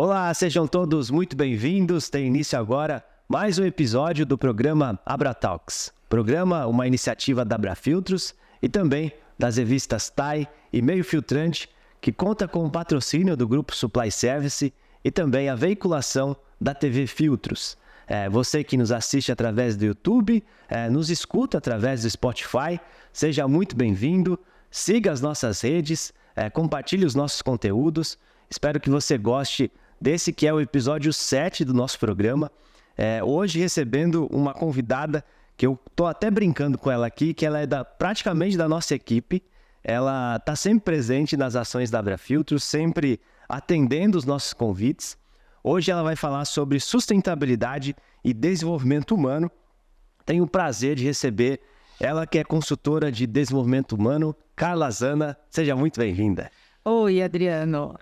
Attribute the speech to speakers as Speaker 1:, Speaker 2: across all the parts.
Speaker 1: Olá, sejam todos muito bem-vindos. Tem início agora mais um episódio do programa AbraTalks. Programa, uma iniciativa da Abrafiltros e também das revistas TAI e Meio Filtrante, que conta com o patrocínio do Grupo Supply Service e também a veiculação da TV Filtros. Você que nos assiste através do YouTube, nos escuta através do Spotify, seja muito bem-vindo. Siga as nossas redes, compartilhe os nossos conteúdos. Espero que você goste desse que é o episódio 7 do nosso programa. Hoje recebendo uma convidada que eu estou até brincando com ela aqui, que ela é praticamente da nossa equipe. Ela está sempre presente nas ações da Abrafiltros, sempre atendendo os nossos convites. Hoje ela vai falar sobre sustentabilidade e desenvolvimento humano. Tenho o prazer de receber ela que é consultora de desenvolvimento humano, Carla Zana. Seja muito bem-vinda.
Speaker 2: Oi, Adriano.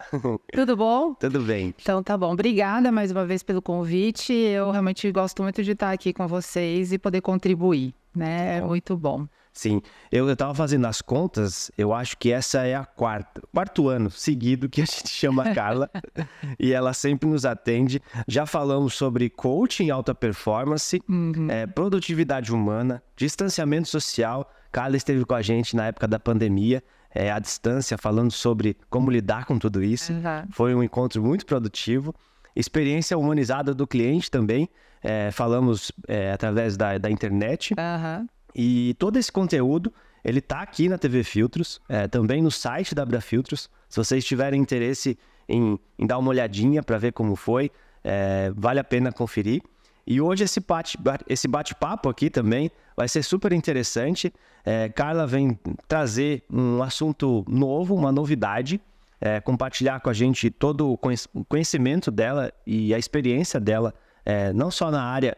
Speaker 2: Tudo bom?
Speaker 1: Tudo bem.
Speaker 2: Então tá bom. Obrigada mais uma vez pelo convite. Eu realmente gosto muito de estar aqui com vocês e poder contribuir, né? É muito bom.
Speaker 1: Sim, eu estava fazendo as contas, eu acho que essa é quarto ano seguido que a gente chama a Carla e ela sempre nos atende. Já falamos sobre coaching, alta performance, produtividade humana, distanciamento social. Carla esteve com a gente na época da pandemia, à distância, falando sobre como lidar com tudo isso. Foi um encontro muito produtivo. Experiência humanizada do cliente também, falamos através da internet. E todo esse conteúdo, ele está aqui na TV Filtros, também no site da Abrafiltros. Se vocês tiverem interesse em dar uma olhadinha para ver como foi, vale a pena conferir. E hoje esse bate-papo aqui também vai ser super interessante. Carla vem trazer um assunto novo, uma novidade, compartilhar com a gente todo o conhecimento dela e a experiência dela, não só na área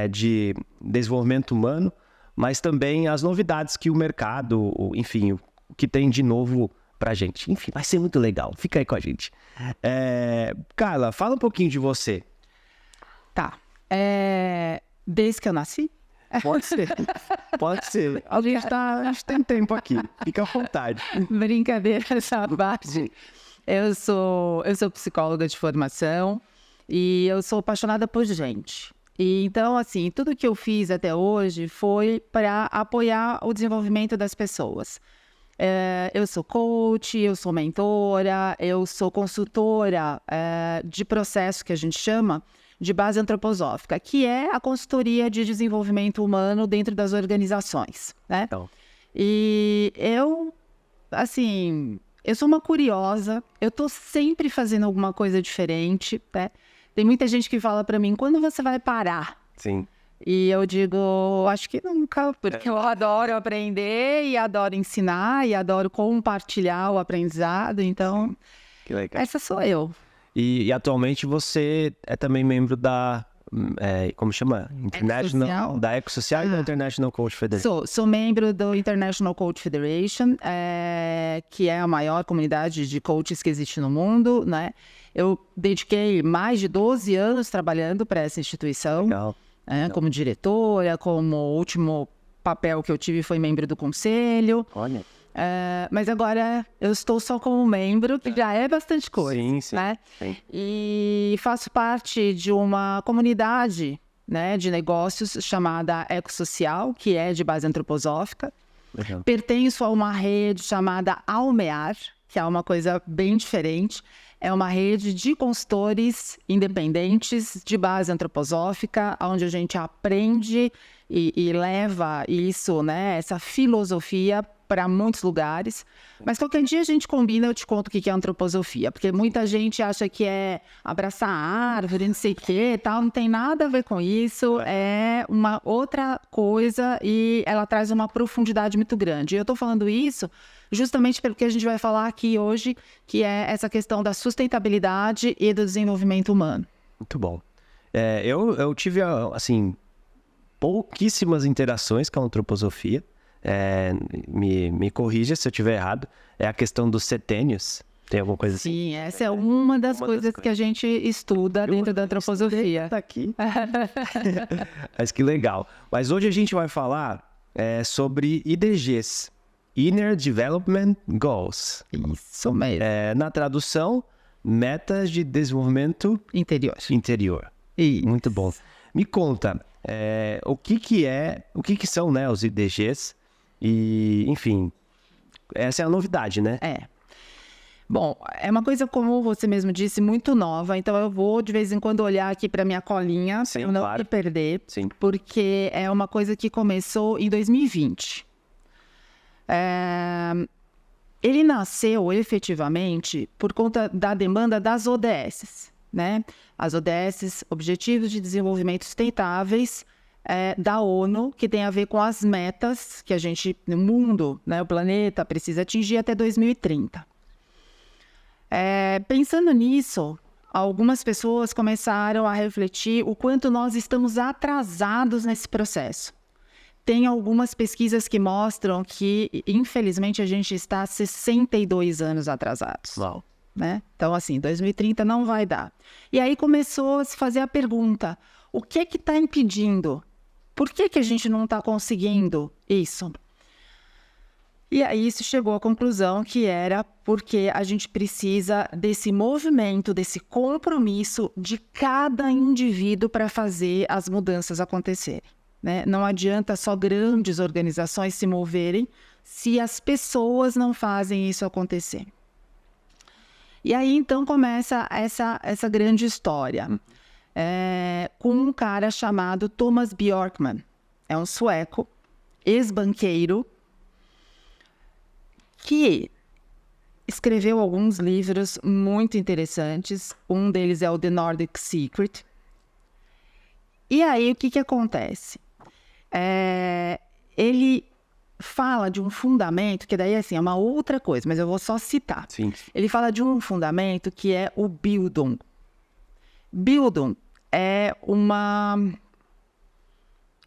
Speaker 1: de desenvolvimento humano, mas também as novidades que o mercado, enfim, o que tem de novo pra gente. Enfim, vai ser muito legal. Fica aí com a gente. Carla, fala um pouquinho de você.
Speaker 2: Tá. Desde que eu nasci?
Speaker 1: Pode ser. Pode ser. A gente tem tempo aqui. Fica à vontade.
Speaker 2: Brincadeira essa parte. Eu sou psicóloga de formação e eu sou apaixonada por gente. E então, assim, tudo que eu fiz até hoje foi para apoiar o desenvolvimento das pessoas. Eu sou coach, eu sou mentora, eu sou consultora de processo que a gente chama de base antroposófica, que é a consultoria de desenvolvimento humano dentro das organizações, né? Então. E eu sou uma curiosa, eu tô sempre fazendo alguma coisa diferente, né? Tem muita gente que fala para mim, quando você vai parar?
Speaker 1: Sim.
Speaker 2: E eu digo, acho que nunca, porque eu adoro aprender e adoro ensinar e adoro compartilhar o aprendizado, então,
Speaker 1: que legal.
Speaker 2: Essa sou eu.
Speaker 1: E atualmente você é também membro da, como chama? International, da Ecosocial e da International Coach Federation.
Speaker 2: Sou membro do International Coach Federation, que é a maior comunidade de coaches que existe no mundo, né? Eu dediquei mais de 12 anos trabalhando para essa instituição, como diretora, como o último papel que eu tive foi membro do conselho.
Speaker 1: Olha.
Speaker 2: Mas agora eu estou só como membro, que já é bastante coisa,
Speaker 1: sim.
Speaker 2: né? Sim. E faço parte de uma comunidade, né, de negócios chamada Ecosocial, que é de base antroposófica. Legal. Pertenço a uma rede chamada Almear, que é uma coisa bem diferente. É uma rede de consultores independentes de base antroposófica, onde a gente aprende e leva isso, né, essa filosofia para muitos lugares. Mas qualquer dia a gente combina, eu te conto o que é antroposofia, porque muita gente acha que é abraçar a árvore, não sei o que, tal, não tem nada a ver com isso, é uma outra coisa e ela traz uma profundidade muito grande. E eu estou falando isso justamente pelo que a gente vai falar aqui hoje, que é essa questão da sustentabilidade e do desenvolvimento humano.
Speaker 1: Muito bom. Eu tive, assim, pouquíssimas interações com a antroposofia. Me corrija se eu estiver errado. É a questão dos setênios. Tem alguma coisa assim?
Speaker 2: Sim, essa é uma das coisas que a gente estuda dentro da antroposofia.
Speaker 1: Tá aqui. Mas que legal. Mas hoje a gente vai falar sobre IDGs. Inner Development Goals.
Speaker 2: Isso mesmo.
Speaker 1: Na tradução, Metas de Desenvolvimento Interior.
Speaker 2: Isso.
Speaker 1: Muito bom. Me conta, o que são, né, os IDGs? E, enfim, essa é a novidade, né?
Speaker 2: Bom, é uma coisa, como você mesmo disse, muito nova. Então, eu vou, de vez em quando, olhar aqui para minha colinha, para eu não me perder.
Speaker 1: Sim.
Speaker 2: Porque é uma coisa que começou em 2020. Ele nasceu, efetivamente, por conta da demanda das ODS, né? As ODS, Objetivos de Desenvolvimento Sustentáveis, da ONU, que tem a ver com as metas que a gente, no mundo, né, o planeta, precisa atingir até 2030. Pensando nisso, algumas pessoas começaram a refletir o quanto nós estamos atrasados nesse processo. Tem algumas pesquisas que mostram que, infelizmente, a gente está 62 anos atrasados.
Speaker 1: Uau.
Speaker 2: Né? Então, assim, 2030 não vai dar. E aí começou a se fazer a pergunta, o que está impedindo? Por que a gente não está conseguindo isso? E aí se chegou à conclusão que era porque a gente precisa desse movimento, desse compromisso de cada indivíduo para fazer as mudanças acontecerem, né? Não adianta só grandes organizações se moverem se as pessoas não fazem isso acontecer. E aí então começa essa grande história com um cara chamado Thomas Bjorkman. É um sueco, ex-banqueiro, que escreveu alguns livros muito interessantes. Um deles é o The Nordic Secret. E aí, o que acontece? Ele fala de um fundamento, que daí assim, é uma outra coisa, mas eu vou só citar.
Speaker 1: Sim.
Speaker 2: Ele fala de um fundamento que é o Bildung. Bildung é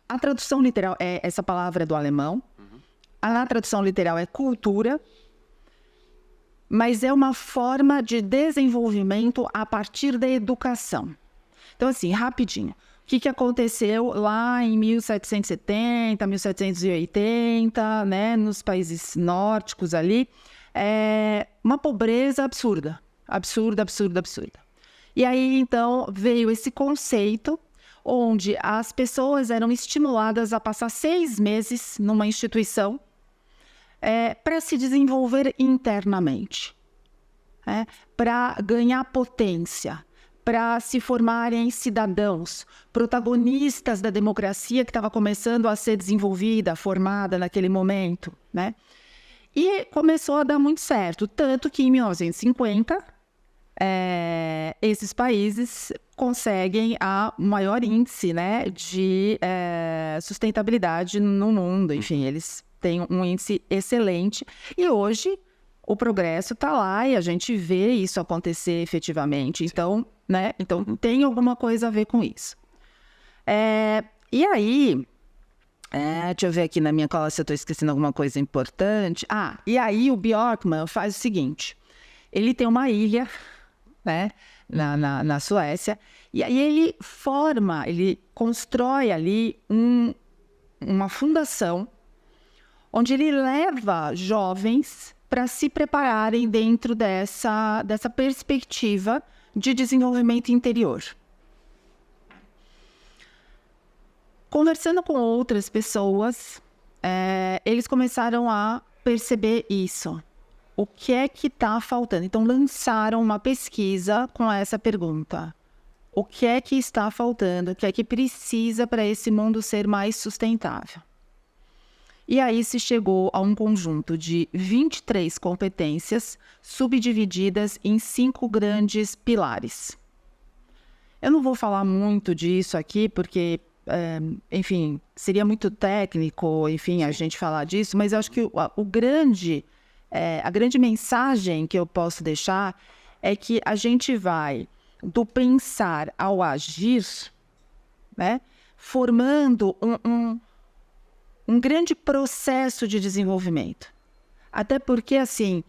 Speaker 2: a tradução literal, essa palavra é do alemão. A tradução literal é cultura, mas é uma forma de desenvolvimento a partir da educação. Então, assim, rapidinho. O que aconteceu lá em 1770, 1780, né, nos países nórdicos ali? Uma pobreza absurda. Absurda. E aí, então, veio esse conceito onde as pessoas eram estimuladas a passar 6 meses numa instituição para se desenvolver internamente, para ganhar potência, para se formarem cidadãos, protagonistas da democracia que estava começando a ser desenvolvida, formada naquele momento, né? E começou a dar muito certo, tanto que em 1950, esses países conseguem o maior índice, né, de sustentabilidade no mundo. Enfim, eles têm um índice excelente. E hoje o progresso está lá e a gente vê isso acontecer efetivamente. Então, né, então tem alguma coisa a ver com isso. E aí, deixa eu ver aqui na minha cola se eu estou esquecendo alguma coisa importante. E aí o Bjorkman faz o seguinte, ele tem uma ilha, né, na Suécia, e aí ele constrói ali uma fundação onde ele leva jovens para se prepararem dentro dessa perspectiva de desenvolvimento interior. Conversando com outras pessoas, eles começaram a perceber isso. O que é que está faltando? Então, lançaram uma pesquisa com essa pergunta. O que é que está faltando? O que é que precisa para esse mundo ser mais sustentável? E aí se chegou a um conjunto de 23 competências subdivididas em 5 grandes pilares. Eu não vou falar muito disso aqui porque, enfim, seria muito técnico, enfim, a gente falar disso, mas eu acho que a grande mensagem que eu posso deixar é que a gente vai do pensar ao agir, né, formando um grande processo de desenvolvimento. Até porque, assim,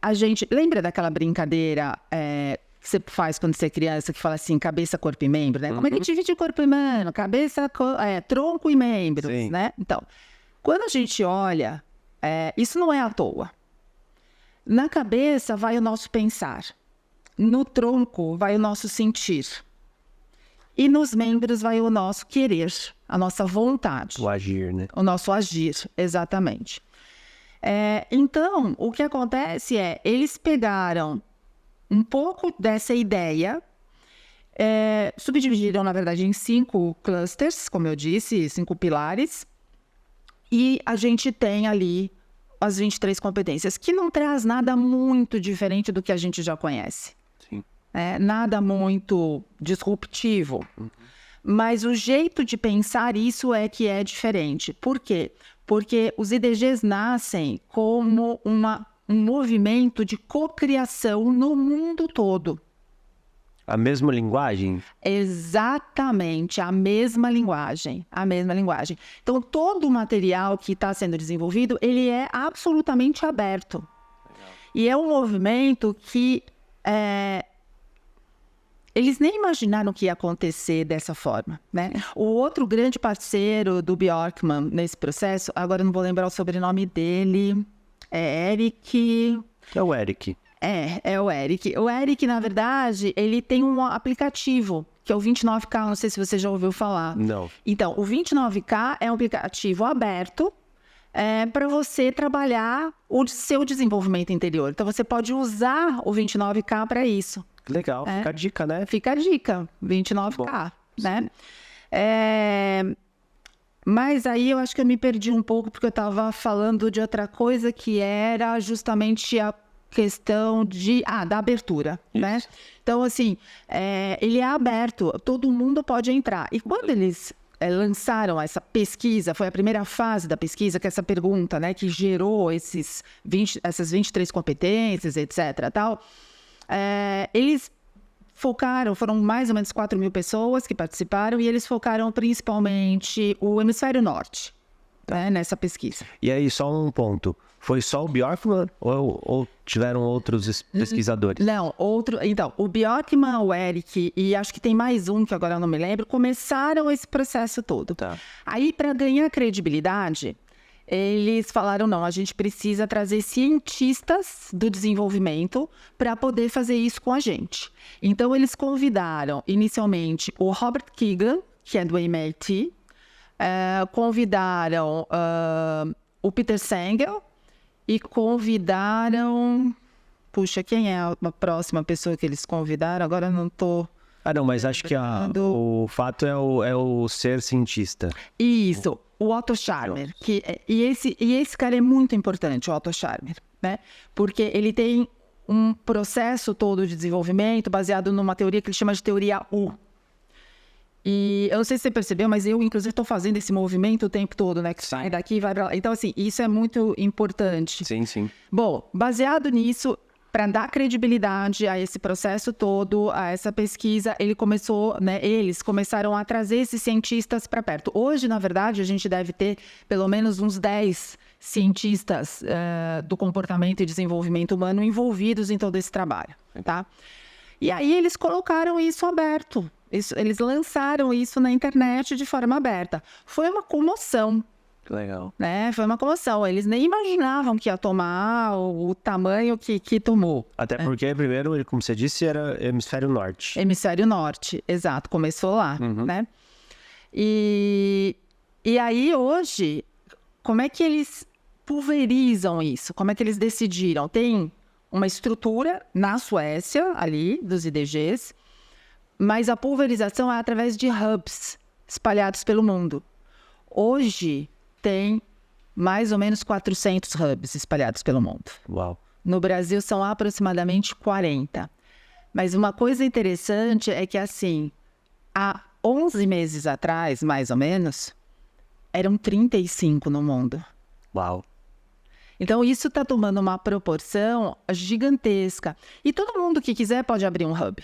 Speaker 2: a gente... Lembra daquela brincadeira que você faz quando você é criança, que fala assim, cabeça, corpo e membro, né? Como é que divide corpo e membro? Cabeça, tronco e membros,
Speaker 1: Sim.
Speaker 2: né? Então, quando a gente olha, isso não é à toa. Na cabeça vai o nosso pensar. no tronco vai o nosso sentir. E nos membros vai o nosso querer, a nossa vontade.
Speaker 1: O agir, né?
Speaker 2: O nosso agir, exatamente. Então, o que acontece eles pegaram um pouco dessa ideia, subdividiram, na verdade, em 5 clusters, como eu disse, 5 pilares, e a gente tem ali as 23 competências, que não traz nada muito diferente do que a gente já conhece.
Speaker 1: Sim.
Speaker 2: Nada muito disruptivo. Mas o jeito de pensar isso que é diferente. Por quê? Porque os IDGs nascem como um movimento de cocriação no mundo todo.
Speaker 1: A mesma linguagem?
Speaker 2: Exatamente, a mesma linguagem. Então, todo o material que está sendo desenvolvido, ele é absolutamente aberto. Legal. E é um movimento que eles nem imaginaram que ia acontecer dessa forma, né? O outro grande parceiro do Bjorkman nesse processo, agora eu não vou lembrar o sobrenome dele, é Eric...
Speaker 1: É o Eric.
Speaker 2: É o Eric. O Eric, na verdade, ele tem um aplicativo, que é o 29K, não sei se você já ouviu falar.
Speaker 1: Não.
Speaker 2: Então, o 29K é um aplicativo aberto para você trabalhar o seu desenvolvimento interior. Então, você pode usar o 29K para isso.
Speaker 1: Legal, fica a dica, né?
Speaker 2: Fica a dica, 29K, né? Mas aí eu acho que eu me perdi um pouco, porque eu estava falando de outra coisa, que era justamente a questão da abertura, isso, né? Então, assim, ele é aberto, todo mundo pode entrar. E quando eles lançaram essa pesquisa, foi a primeira fase da pesquisa, que é essa pergunta, né, que gerou essas 23 competências, etc, tal, eles foram mais ou menos 4.000 pessoas que participaram, e eles focaram principalmente o hemisfério norte, né, nessa pesquisa.
Speaker 1: E aí, só um ponto. Foi só o Bjorkman ou tiveram outros pesquisadores?
Speaker 2: Não, então, o Bjorkman, o Eric e acho que tem mais um que agora eu não me lembro, começaram esse processo todo.
Speaker 1: Tá.
Speaker 2: Aí, para ganhar credibilidade, eles falaram, não, a gente precisa trazer cientistas do desenvolvimento para poder fazer isso com a gente. Então, eles convidaram, inicialmente, o Robert Keegan, que é do MIT, convidaram o Peter Sengel, e convidaram... Puxa, quem é a próxima pessoa que eles convidaram? Agora eu não estou...
Speaker 1: não, mas acho que o fato é o ser cientista.
Speaker 2: Isso, o Otto Scharmer. E esse cara é muito importante, o Otto Scharmer, né? Porque ele tem um processo todo de desenvolvimento baseado numa teoria que ele chama de teoria U. E eu não sei se você percebeu, mas eu, inclusive, estou fazendo esse movimento o tempo todo, né? Que sai daqui e vai para lá. Então, assim, isso é muito importante.
Speaker 1: Sim, sim.
Speaker 2: Bom, baseado nisso, para dar credibilidade a esse processo todo, a essa pesquisa, eles começaram a trazer esses cientistas para perto. Hoje, na verdade, a gente deve ter pelo menos uns 10 cientistas do comportamento e desenvolvimento humano envolvidos em todo esse trabalho, tá? E aí eles colocaram isso aberto. Eles lançaram isso na internet de forma aberta. Foi uma comoção.
Speaker 1: Legal.
Speaker 2: Né? Foi uma comoção. Eles nem imaginavam que ia tomar o tamanho que tomou.
Speaker 1: Até porque, primeiro, como você disse, era hemisfério norte.
Speaker 2: Hemisfério norte, exato. Começou lá, né? E aí, hoje, como é que eles pulverizam isso? Como é que eles decidiram? Tem uma estrutura na Suécia, ali, dos IDGs, mas a pulverização é através de hubs espalhados pelo mundo. Hoje, tem mais ou menos 400 hubs espalhados pelo mundo.
Speaker 1: Uau.
Speaker 2: No Brasil, são aproximadamente 40. Mas uma coisa interessante é que, assim, há 11 meses atrás, mais ou menos, eram 35 no mundo.
Speaker 1: Uau.
Speaker 2: Então, isso está tomando uma proporção gigantesca. E todo mundo que quiser pode abrir um hub.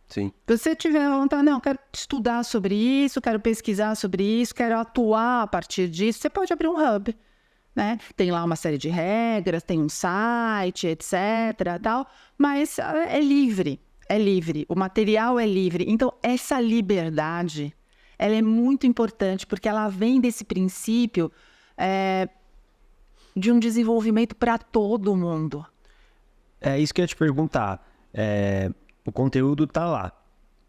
Speaker 1: Sim.
Speaker 2: Se você tiver vontade, não, quero estudar sobre isso, quero pesquisar sobre isso, quero atuar a partir disso, você pode abrir um hub, né? Tem lá uma série de regras, tem um site, etc, tal, mas é livre, o material é livre. Então, essa liberdade, ela é muito importante, porque ela vem desse princípio de um desenvolvimento para todo mundo.
Speaker 1: É isso que eu ia te perguntar. o conteúdo tá lá.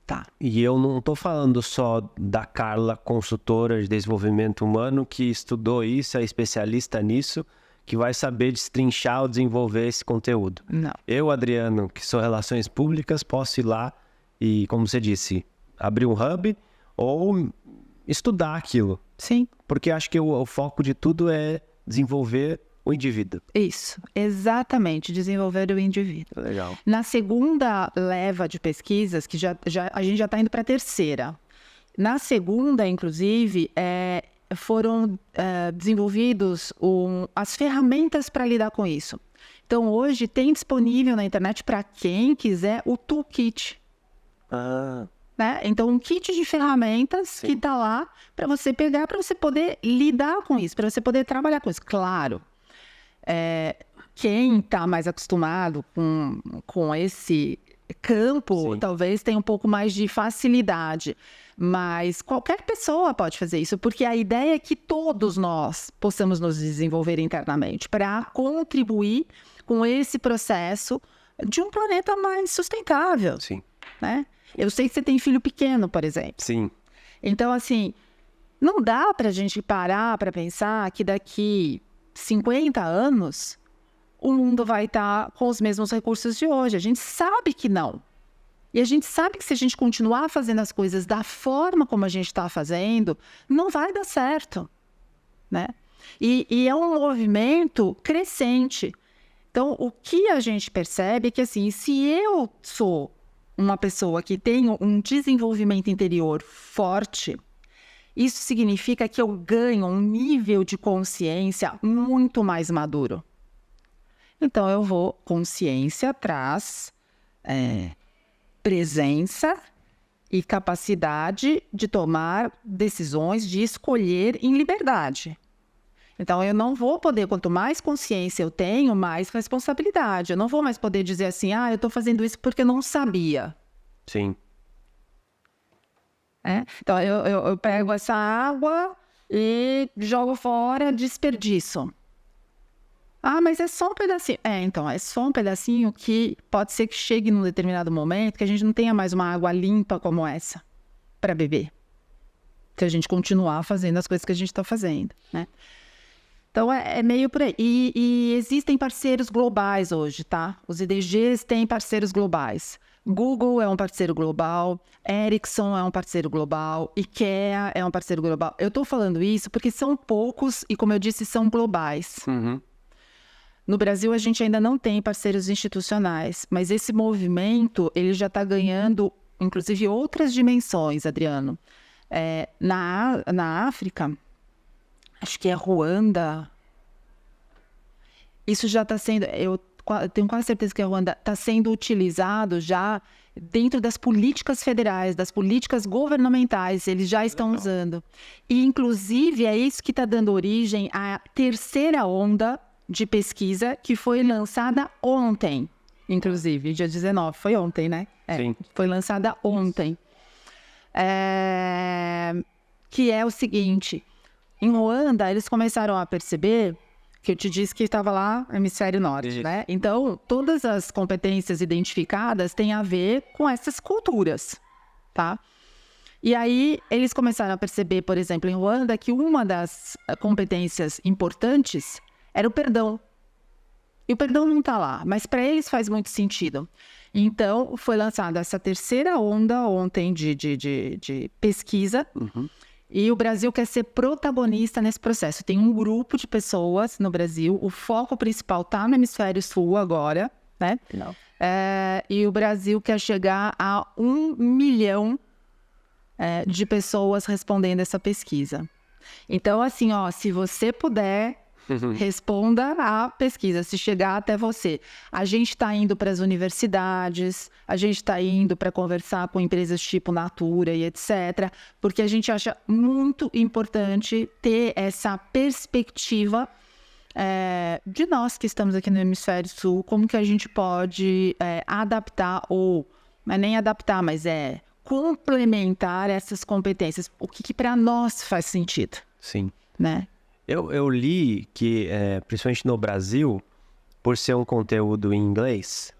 Speaker 2: Tá.
Speaker 1: E eu não tô falando só da Carla, consultora de desenvolvimento humano, que estudou isso, é especialista nisso, que vai saber destrinchar ou desenvolver esse conteúdo.
Speaker 2: Não.
Speaker 1: Eu, Adriano, que sou relações públicas, posso ir lá e, como você disse, abrir um hub ou estudar aquilo.
Speaker 2: Sim.
Speaker 1: Porque acho que o foco de tudo é desenvolver o indivíduo.
Speaker 2: Isso, exatamente, desenvolver o indivíduo.
Speaker 1: Legal.
Speaker 2: Na segunda leva de pesquisas, que a gente já está indo para a terceira. Na segunda, inclusive, foram desenvolvidos as ferramentas para lidar com isso. Então, hoje tem disponível na internet para quem quiser o toolkit. Né? Então, um kit de ferramentas Sim. que está lá para você pegar, para você poder lidar com isso, para você poder trabalhar com isso. Claro, quem está mais acostumado com esse campo, Sim. talvez tenha um pouco mais de facilidade. Mas qualquer pessoa pode fazer isso, porque a ideia é que todos nós possamos nos desenvolver internamente para contribuir com esse processo de um planeta mais sustentável.
Speaker 1: Sim.
Speaker 2: Né? Eu sei que você tem filho pequeno, por exemplo.
Speaker 1: Sim.
Speaker 2: Então, assim, não dá para a gente parar para pensar que daqui 50 anos o mundo vai estar com os mesmos recursos de hoje. A gente sabe que não. E a gente sabe que se a gente continuar fazendo as coisas da forma como a gente está fazendo, não vai dar certo. Né? E é um movimento crescente. Então, o que a gente percebe é que, assim, se eu sou uma pessoa que tem um desenvolvimento interior forte, isso significa que eu ganho um nível de consciência muito mais maduro. Então, consciência traz presença e capacidade de tomar decisões, de escolher em liberdade. Então, eu não vou poder, quanto mais consciência eu tenho, mais responsabilidade. Eu não vou mais poder dizer assim, eu estou fazendo isso porque eu não sabia.
Speaker 1: Sim.
Speaker 2: Então, eu pego essa água e jogo fora, desperdiço. Mas é só um pedacinho. Então, é só um pedacinho que pode ser que chegue num determinado momento que a gente não tenha mais uma água limpa como essa para beber. Se a gente continuar fazendo as coisas que a gente está fazendo, né? Então, é meio por aí. E existem parceiros globais hoje, tá? Os IDGs têm parceiros globais. Google é um parceiro global, Ericsson é um parceiro global, IKEA é um parceiro global. Eu estou falando isso porque são poucos e, como eu disse, são globais.
Speaker 1: Uhum.
Speaker 2: No Brasil, a gente ainda não tem parceiros institucionais, mas esse movimento ele já está ganhando, inclusive, outras dimensões, Adriano. Na África, acho que é Ruanda, isso já está sendo, eu tenho quase certeza que a Ruanda está sendo utilizado já dentro das políticas federais, das políticas governamentais, eles já estão usando. E, inclusive, é isso que está dando origem à terceira onda de pesquisa que foi lançada ontem, inclusive, dia 19, foi ontem, né?
Speaker 1: Sim.
Speaker 2: Foi lançada ontem. Que é o seguinte, em Ruanda, eles começaram a perceber que eu te disse que estava lá no hemisfério norte, né? Então, todas as competências identificadas têm a ver com essas culturas, tá? E aí, eles começaram a perceber, por exemplo, em Ruanda, que uma das competências importantes era o perdão. E o perdão não está lá, mas para eles faz muito sentido. Então, foi lançada essa terceira onda ontem de pesquisa.
Speaker 1: Uhum.
Speaker 2: E o Brasil quer ser protagonista nesse processo. Tem um grupo de pessoas no Brasil, o foco principal está no hemisfério sul agora, né?
Speaker 1: Não.
Speaker 2: E o Brasil quer chegar a 1 milhão de pessoas respondendo essa pesquisa. Então, assim, se você puder, responda a pesquisa, se chegar até você. A gente está indo para as universidades, a gente está indo para conversar com empresas tipo Natura e etc., porque a gente acha muito importante ter essa perspectiva de nós que estamos aqui no Hemisfério Sul, como que a gente pode adaptar, ou não é nem adaptar, mas complementar essas competências. O que para nós faz sentido.
Speaker 1: Sim.
Speaker 2: Né?
Speaker 1: Eu li que, principalmente no Brasil, por ser um conteúdo em inglês,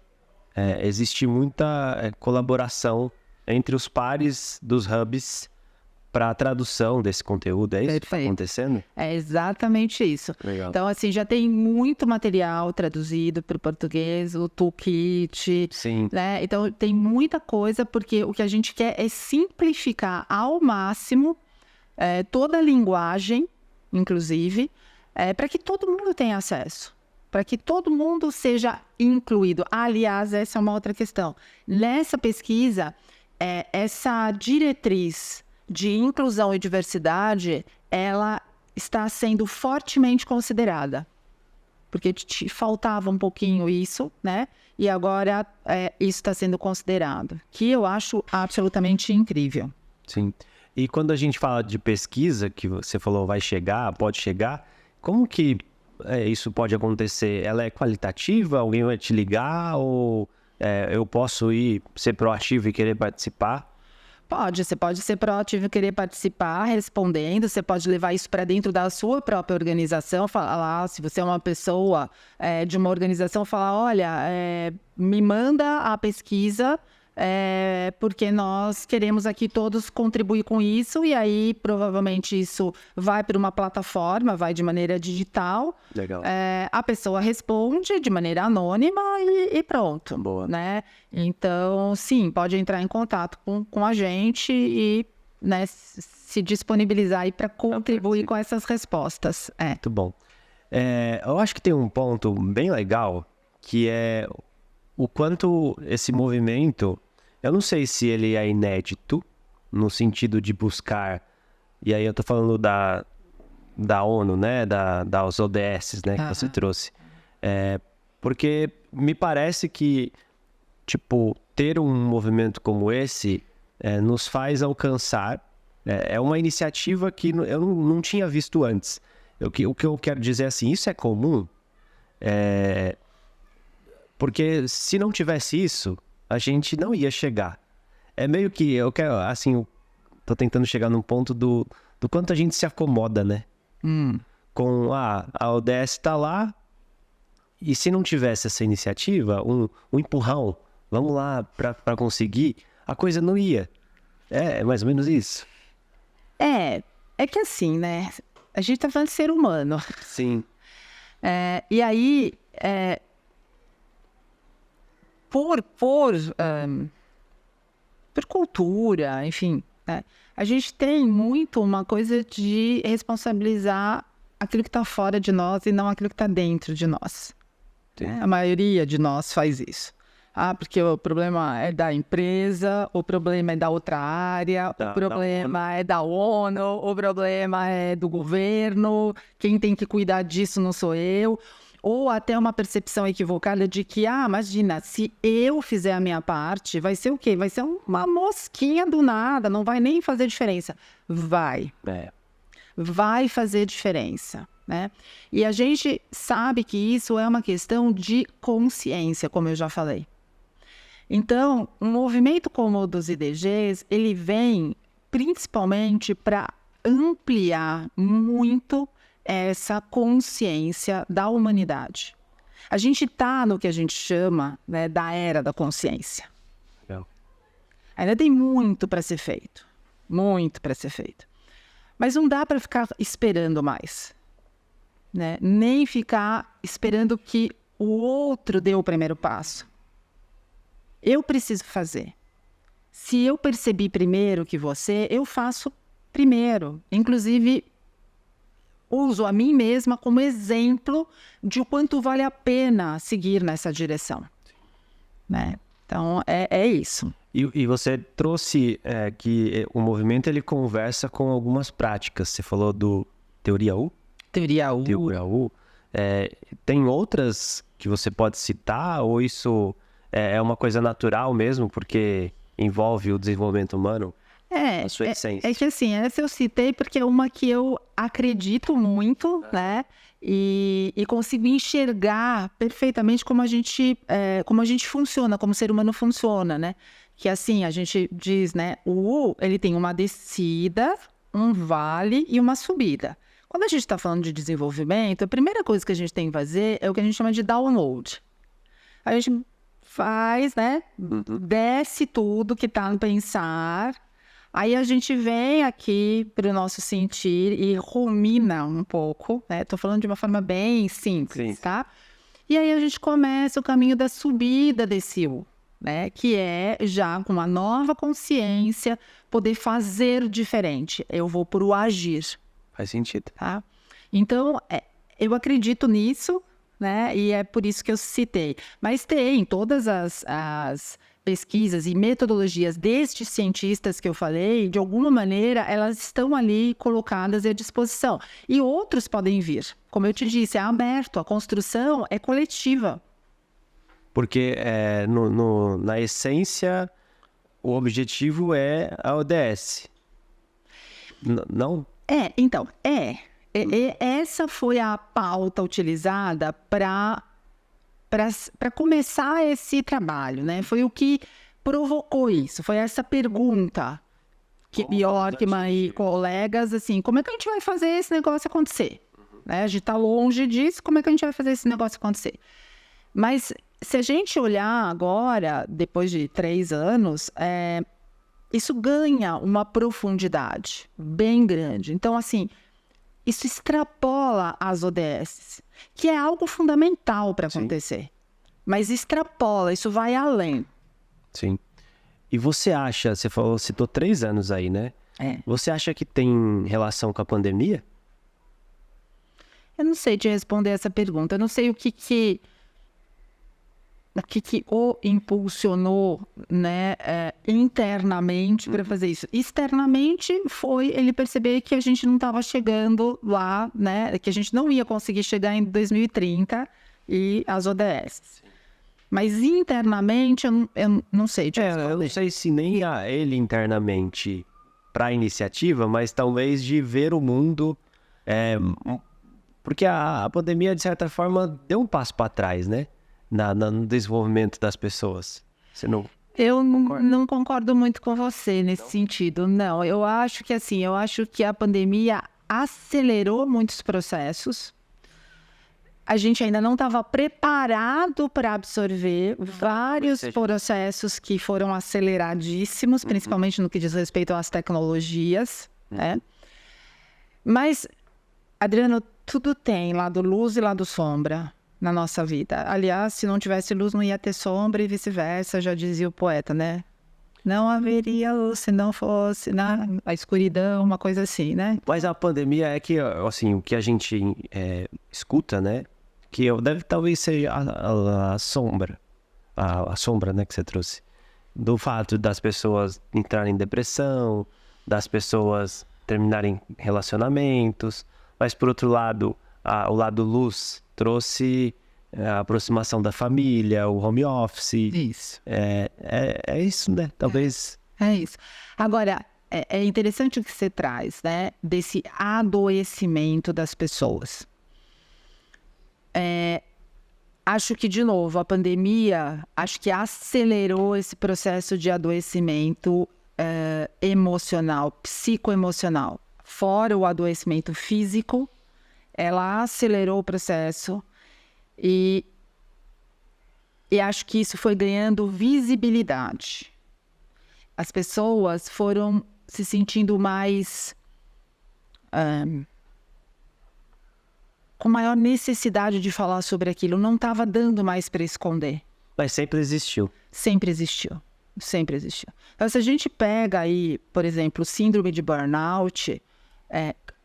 Speaker 1: existe muita colaboração entre os pares dos hubs para a tradução desse conteúdo. É isso que está acontecendo?
Speaker 2: É exatamente isso.
Speaker 1: Legal.
Speaker 2: Então, assim, já tem muito material traduzido para o português, o toolkit.
Speaker 1: Sim.
Speaker 2: Né? Então, tem muita coisa, porque o que a gente quer é simplificar ao máximo toda a linguagem, inclusive, para que todo mundo tenha acesso. Para que todo mundo seja incluído. Aliás, essa é uma outra questão. Nessa pesquisa, essa diretriz de inclusão e diversidade, ela está sendo fortemente considerada. Porque te faltava um pouquinho isso, né? E agora isso está sendo considerado. Que eu acho absolutamente incrível.
Speaker 1: Sim. E quando a gente fala de pesquisa, que você falou pode chegar, como que isso pode acontecer? Ela é qualitativa? Alguém vai te ligar? Ou eu posso ser proativo e querer participar?
Speaker 2: Você pode ser proativo e querer participar respondendo, você pode levar isso para dentro da sua própria organização, falar, se você é uma pessoa de uma organização, falar, olha, me manda a pesquisa, porque nós queremos aqui todos contribuir com isso, e aí provavelmente isso vai para uma plataforma, vai de maneira digital.
Speaker 1: Legal.
Speaker 2: A pessoa responde de maneira anônima e pronto.
Speaker 1: Boa.
Speaker 2: Né? Então, sim, pode entrar em contato com a gente e, né, se disponibilizar aí para contribuir com essas respostas.
Speaker 1: Muito bom. Eu acho que tem um ponto bem legal, que é o quanto esse movimento, eu não sei se ele é inédito, no sentido de buscar, e aí eu tô falando da ONU, né, das ODS, né, que você trouxe. Porque me parece que, ter um movimento como esse nos faz alcançar, é uma iniciativa que eu não tinha visto antes. O que eu quero dizer é assim, isso é comum? Porque se não tivesse isso, a gente não ia chegar. É meio que, eu quero, assim, tô tentando chegar num ponto do quanto a gente se acomoda, né? Com, a ODS tá lá, e se não tivesse essa iniciativa, um empurrão, vamos lá para conseguir, a coisa não ia. É mais ou menos isso.
Speaker 2: É que assim, né? A gente tá falando de ser humano.
Speaker 1: Sim.
Speaker 2: E aí, por cultura, enfim, né? A gente tem muito uma coisa de responsabilizar aquilo que está fora de nós e não aquilo que está dentro de nós. Né? A maioria de nós faz isso. Porque o problema é da empresa, o problema é da outra área, o problema é da ONU, o problema é do governo, quem tem que cuidar disso não sou eu. Ou até uma percepção equivocada de que, imagina, se eu fizer a minha parte, vai ser o quê? Vai ser uma mosquinha do nada, não vai nem fazer diferença. Vai. Vai fazer diferença, né? E a gente sabe que isso é uma questão de consciência, como eu já falei. Então, um movimento como o dos IDGs, ele vem principalmente para ampliar muito essa consciência da humanidade. A gente está no que a gente chama, né, da era da consciência. Ainda tem muito para ser feito. Muito para ser feito. Mas não dá para ficar esperando mais. Né? Nem ficar esperando que o outro dê o primeiro passo. Eu preciso fazer. Se eu percebi primeiro que você, eu faço primeiro. Inclusive, uso a mim mesma como exemplo de o quanto vale a pena seguir nessa direção. Né? Então, é isso.
Speaker 1: E você trouxe que o movimento ele conversa com algumas práticas. Você falou do Teoria U?
Speaker 2: Teoria U.
Speaker 1: Teoria U. Tem outras que você pode citar? Ou isso é uma coisa natural mesmo, porque envolve o desenvolvimento humano? A sua essência.
Speaker 2: É que assim, essa eu citei porque é uma que eu acredito muito, né? E consigo enxergar perfeitamente como a gente funciona, como o ser humano funciona, né? Que assim, a gente diz, né? O U, ele tem uma descida, um vale e uma subida. Quando a gente está falando de desenvolvimento, a primeira coisa que a gente tem que fazer é o que a gente chama de download. A gente faz, né? Desce tudo que tá no pensar. Aí a gente vem aqui para o nosso sentir e rumina um pouco, né? Tô falando de uma forma bem simples, tá? E aí a gente começa o caminho da subida desse U, né? Que é já com uma nova consciência poder fazer diferente. Eu vou pro agir.
Speaker 1: Faz sentido.
Speaker 2: Tá? Então, eu acredito nisso, né? E é por isso que eu citei. Mas tem todas as pesquisas e metodologias destes cientistas que eu falei, de alguma maneira, elas estão ali colocadas à disposição. E outros podem vir. Como eu te disse, é aberto, a construção é coletiva.
Speaker 1: Porque na essência, o objetivo é a ODS. Não?
Speaker 2: Então, essa foi a pauta utilizada para começar esse trabalho, né? Foi o que provocou isso, foi essa pergunta que Bjorkman e colegas, assim, como é que a gente vai fazer esse negócio acontecer? Né? A gente está longe disso, como é que a gente vai fazer esse negócio acontecer? Mas se a gente olhar agora, depois de 3 anos, isso ganha uma profundidade bem grande. Então, assim, isso extrapola as ODS, que é algo fundamental para acontecer. Mas extrapola, isso vai além.
Speaker 1: Sim. E você acha, você citou 3 anos aí, né? Você acha que tem relação com a pandemia?
Speaker 2: Eu não sei te responder essa pergunta. Eu não sei o que o impulsionou, né, internamente para fazer isso. Externamente foi ele perceber que a gente não estava chegando lá, né, que a gente não ia conseguir chegar em 2030 e as ODS. Mas internamente eu não sei.
Speaker 1: Eu não sei se nem a ele internamente para a iniciativa, mas talvez de ver o mundo, porque a pandemia de certa forma deu um passo para trás, né? No desenvolvimento das pessoas. Você não...
Speaker 2: Eu não concordo muito com você nesse sentido, não. Eu acho que a pandemia acelerou muitos processos. A gente ainda não estava preparado para absorver vários processos que foram aceleradíssimos, principalmente no que diz respeito às tecnologias, né? Mas, Adriano, tudo tem lado luz e lado sombra na nossa vida. Aliás, se não tivesse luz, não ia ter sombra e vice-versa, já dizia o poeta, né? Não haveria luz se não fosse a escuridão, uma coisa assim, né?
Speaker 1: Mas a pandemia é que, assim, o que a gente escuta, né? Que deve talvez ser a sombra, a sombra, né, que você trouxe. Do fato das pessoas entrarem em depressão, das pessoas terminarem relacionamentos, mas por outro lado, o lado luz trouxe a aproximação da família, o home office.
Speaker 2: Isso.
Speaker 1: É isso, né? Talvez...
Speaker 2: É isso. Agora, é interessante o que você traz, né? Desse adoecimento das pessoas. Acho que, de novo, a pandemia, acho que acelerou esse processo de adoecimento emocional, psicoemocional. Fora o adoecimento físico, ela acelerou o processo e acho que isso foi ganhando visibilidade. As pessoas foram se sentindo mais... com maior necessidade de falar sobre aquilo. Não estava dando mais para esconder.
Speaker 1: Mas sempre existiu.
Speaker 2: Sempre existiu. Sempre existiu. Então, se a gente pega aí, por exemplo, síndrome de burnout,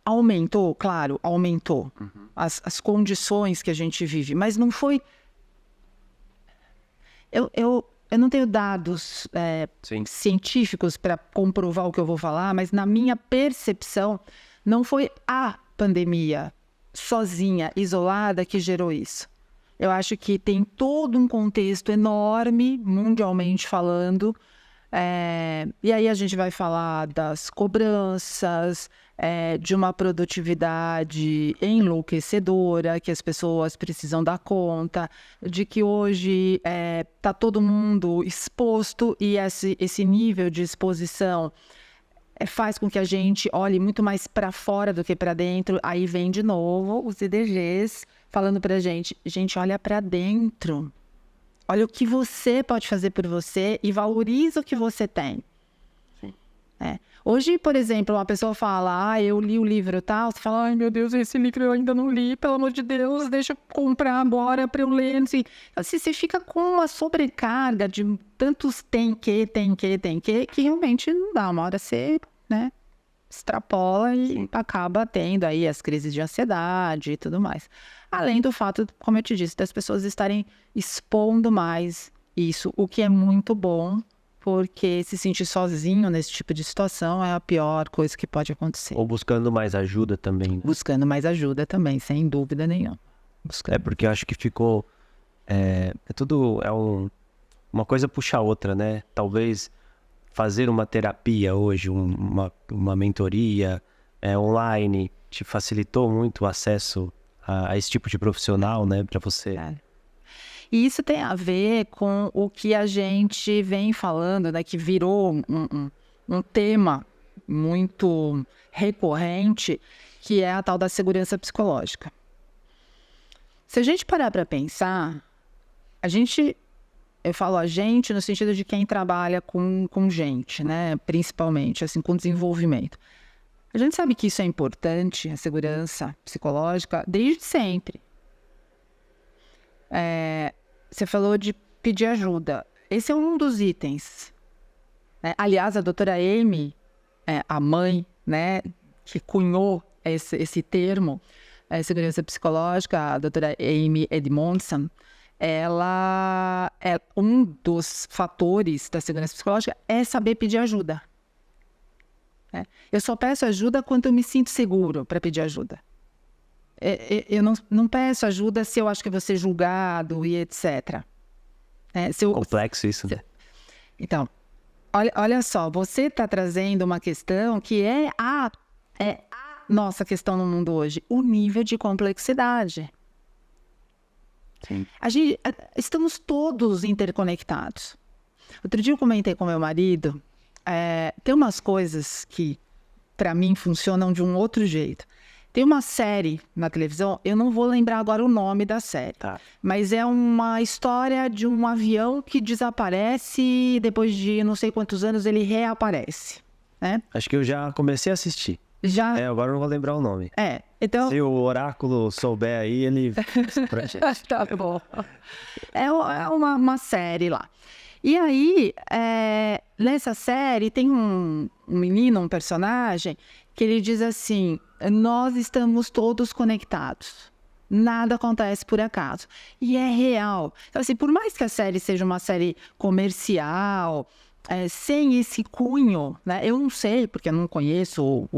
Speaker 2: aumentou, claro, aumentou as condições que a gente vive, mas não foi... Eu não tenho dados científicos para comprovar o que eu vou falar, mas na minha percepção, não foi a pandemia sozinha, isolada, que gerou isso. Eu acho que tem todo um contexto enorme, mundialmente falando, e aí a gente vai falar das cobranças, de uma produtividade enlouquecedora, que as pessoas precisam dar conta, de que hoje está todo mundo exposto e esse nível de exposição faz com que a gente olhe muito mais para fora do que para dentro. Aí vem de novo os IDGs falando para a gente olha para dentro. Olha o que você pode fazer por você e valoriza o que você tem.
Speaker 1: Sim.
Speaker 2: Hoje, por exemplo, uma pessoa fala, eu li o livro e tal, você fala, ai meu Deus, esse livro eu ainda não li, pelo amor de Deus, deixa eu comprar agora para eu ler. Assim, você fica com uma sobrecarga de tantos tem que, que realmente não dá. Uma hora você, né, extrapola e acaba tendo aí as crises de ansiedade e tudo mais. Além do fato, como eu te disse, das pessoas estarem expondo mais isso, o que é muito bom, porque se sentir sozinho nesse tipo de situação é a pior coisa que pode acontecer.
Speaker 1: Ou buscando mais ajuda também. Né?
Speaker 2: Buscando mais ajuda também, sem dúvida nenhuma.
Speaker 1: Porque eu acho que ficou... uma coisa puxa a outra, né? Talvez fazer uma terapia hoje, uma mentoria online, te facilitou muito o acesso a esse tipo de profissional, né? Para você...
Speaker 2: E isso tem a ver com o que a gente vem falando, né, que virou um tema muito recorrente, que é a tal da segurança psicológica. Se a gente parar para pensar, eu falo a gente no sentido de quem trabalha com gente, né, principalmente, assim, com desenvolvimento. A gente sabe que isso é importante, a segurança psicológica, desde sempre. Você falou de pedir ajuda. Esse é um dos itens. Aliás, a doutora Amy, a mãe, né, que cunhou esse termo, segurança psicológica, a doutora Amy Edmondson, ela é um dos fatores da segurança psicológica é saber pedir ajuda. Eu só peço ajuda quando eu me sinto seguro para pedir ajuda. Eu não peço ajuda se eu acho que vou ser julgado e etc.
Speaker 1: Complexo isso, né?
Speaker 2: Então, olha só, você está trazendo uma questão que é a nossa questão no mundo hoje, o nível de complexidade.
Speaker 1: Sim.
Speaker 2: Estamos todos interconectados. Outro dia eu comentei com meu marido, tem umas coisas que, para mim, funcionam de um outro jeito. Tem uma série na televisão, eu não vou lembrar agora o nome da série, mas é uma história de um avião que desaparece e depois de não sei quantos anos ele reaparece, né?
Speaker 1: Acho que eu já comecei a assistir.
Speaker 2: Já?
Speaker 1: Agora eu não vou lembrar o nome.
Speaker 2: Então...
Speaker 1: Se o oráculo souber aí, ele...
Speaker 2: Tá bom. É uma série lá. E aí, nessa série, tem um menino, um personagem, que ele diz assim, nós estamos todos conectados. Nada acontece por acaso. E é real. Então, assim, por mais que a série seja uma série comercial, sem esse cunho, né? Eu não sei, porque eu não conheço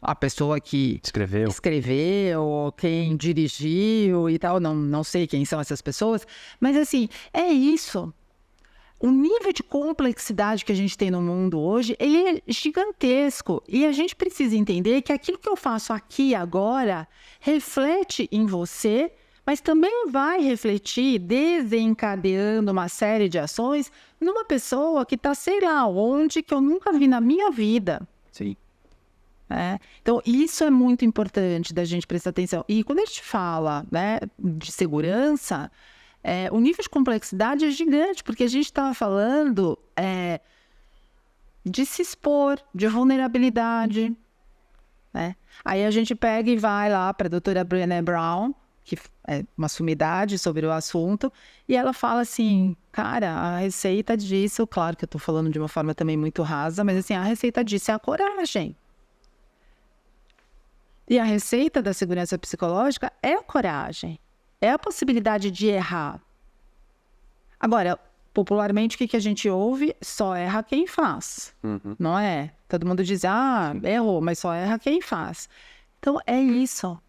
Speaker 2: a pessoa que escreveu, ou quem dirigiu e tal, não sei quem são essas pessoas, mas assim, é isso. O nível de complexidade que a gente tem no mundo hoje, ele é gigantesco. E a gente precisa entender que aquilo que eu faço aqui agora reflete em você, mas também vai refletir, desencadeando uma série de ações, numa pessoa que está, sei lá, onde que eu nunca vi na minha vida.
Speaker 1: Sim.
Speaker 2: Então, isso é muito importante da gente prestar atenção. E quando a gente fala, né, de segurança... o nível de complexidade é gigante, porque a gente estava falando de se expor, de vulnerabilidade. Né? Aí a gente pega e vai lá para a doutora Brené Brown, que é uma sumidade sobre o assunto, e ela fala assim, cara, a receita disso, claro que eu estou falando de uma forma também muito rasa, mas assim, a receita disso é a coragem. E a receita da segurança psicológica é a coragem. É a possibilidade de errar. Agora, popularmente, o que a gente ouve? Só erra quem faz.
Speaker 1: Uhum.
Speaker 2: Não é? Todo mundo diz, errou, mas só erra quem faz. Então, é isso.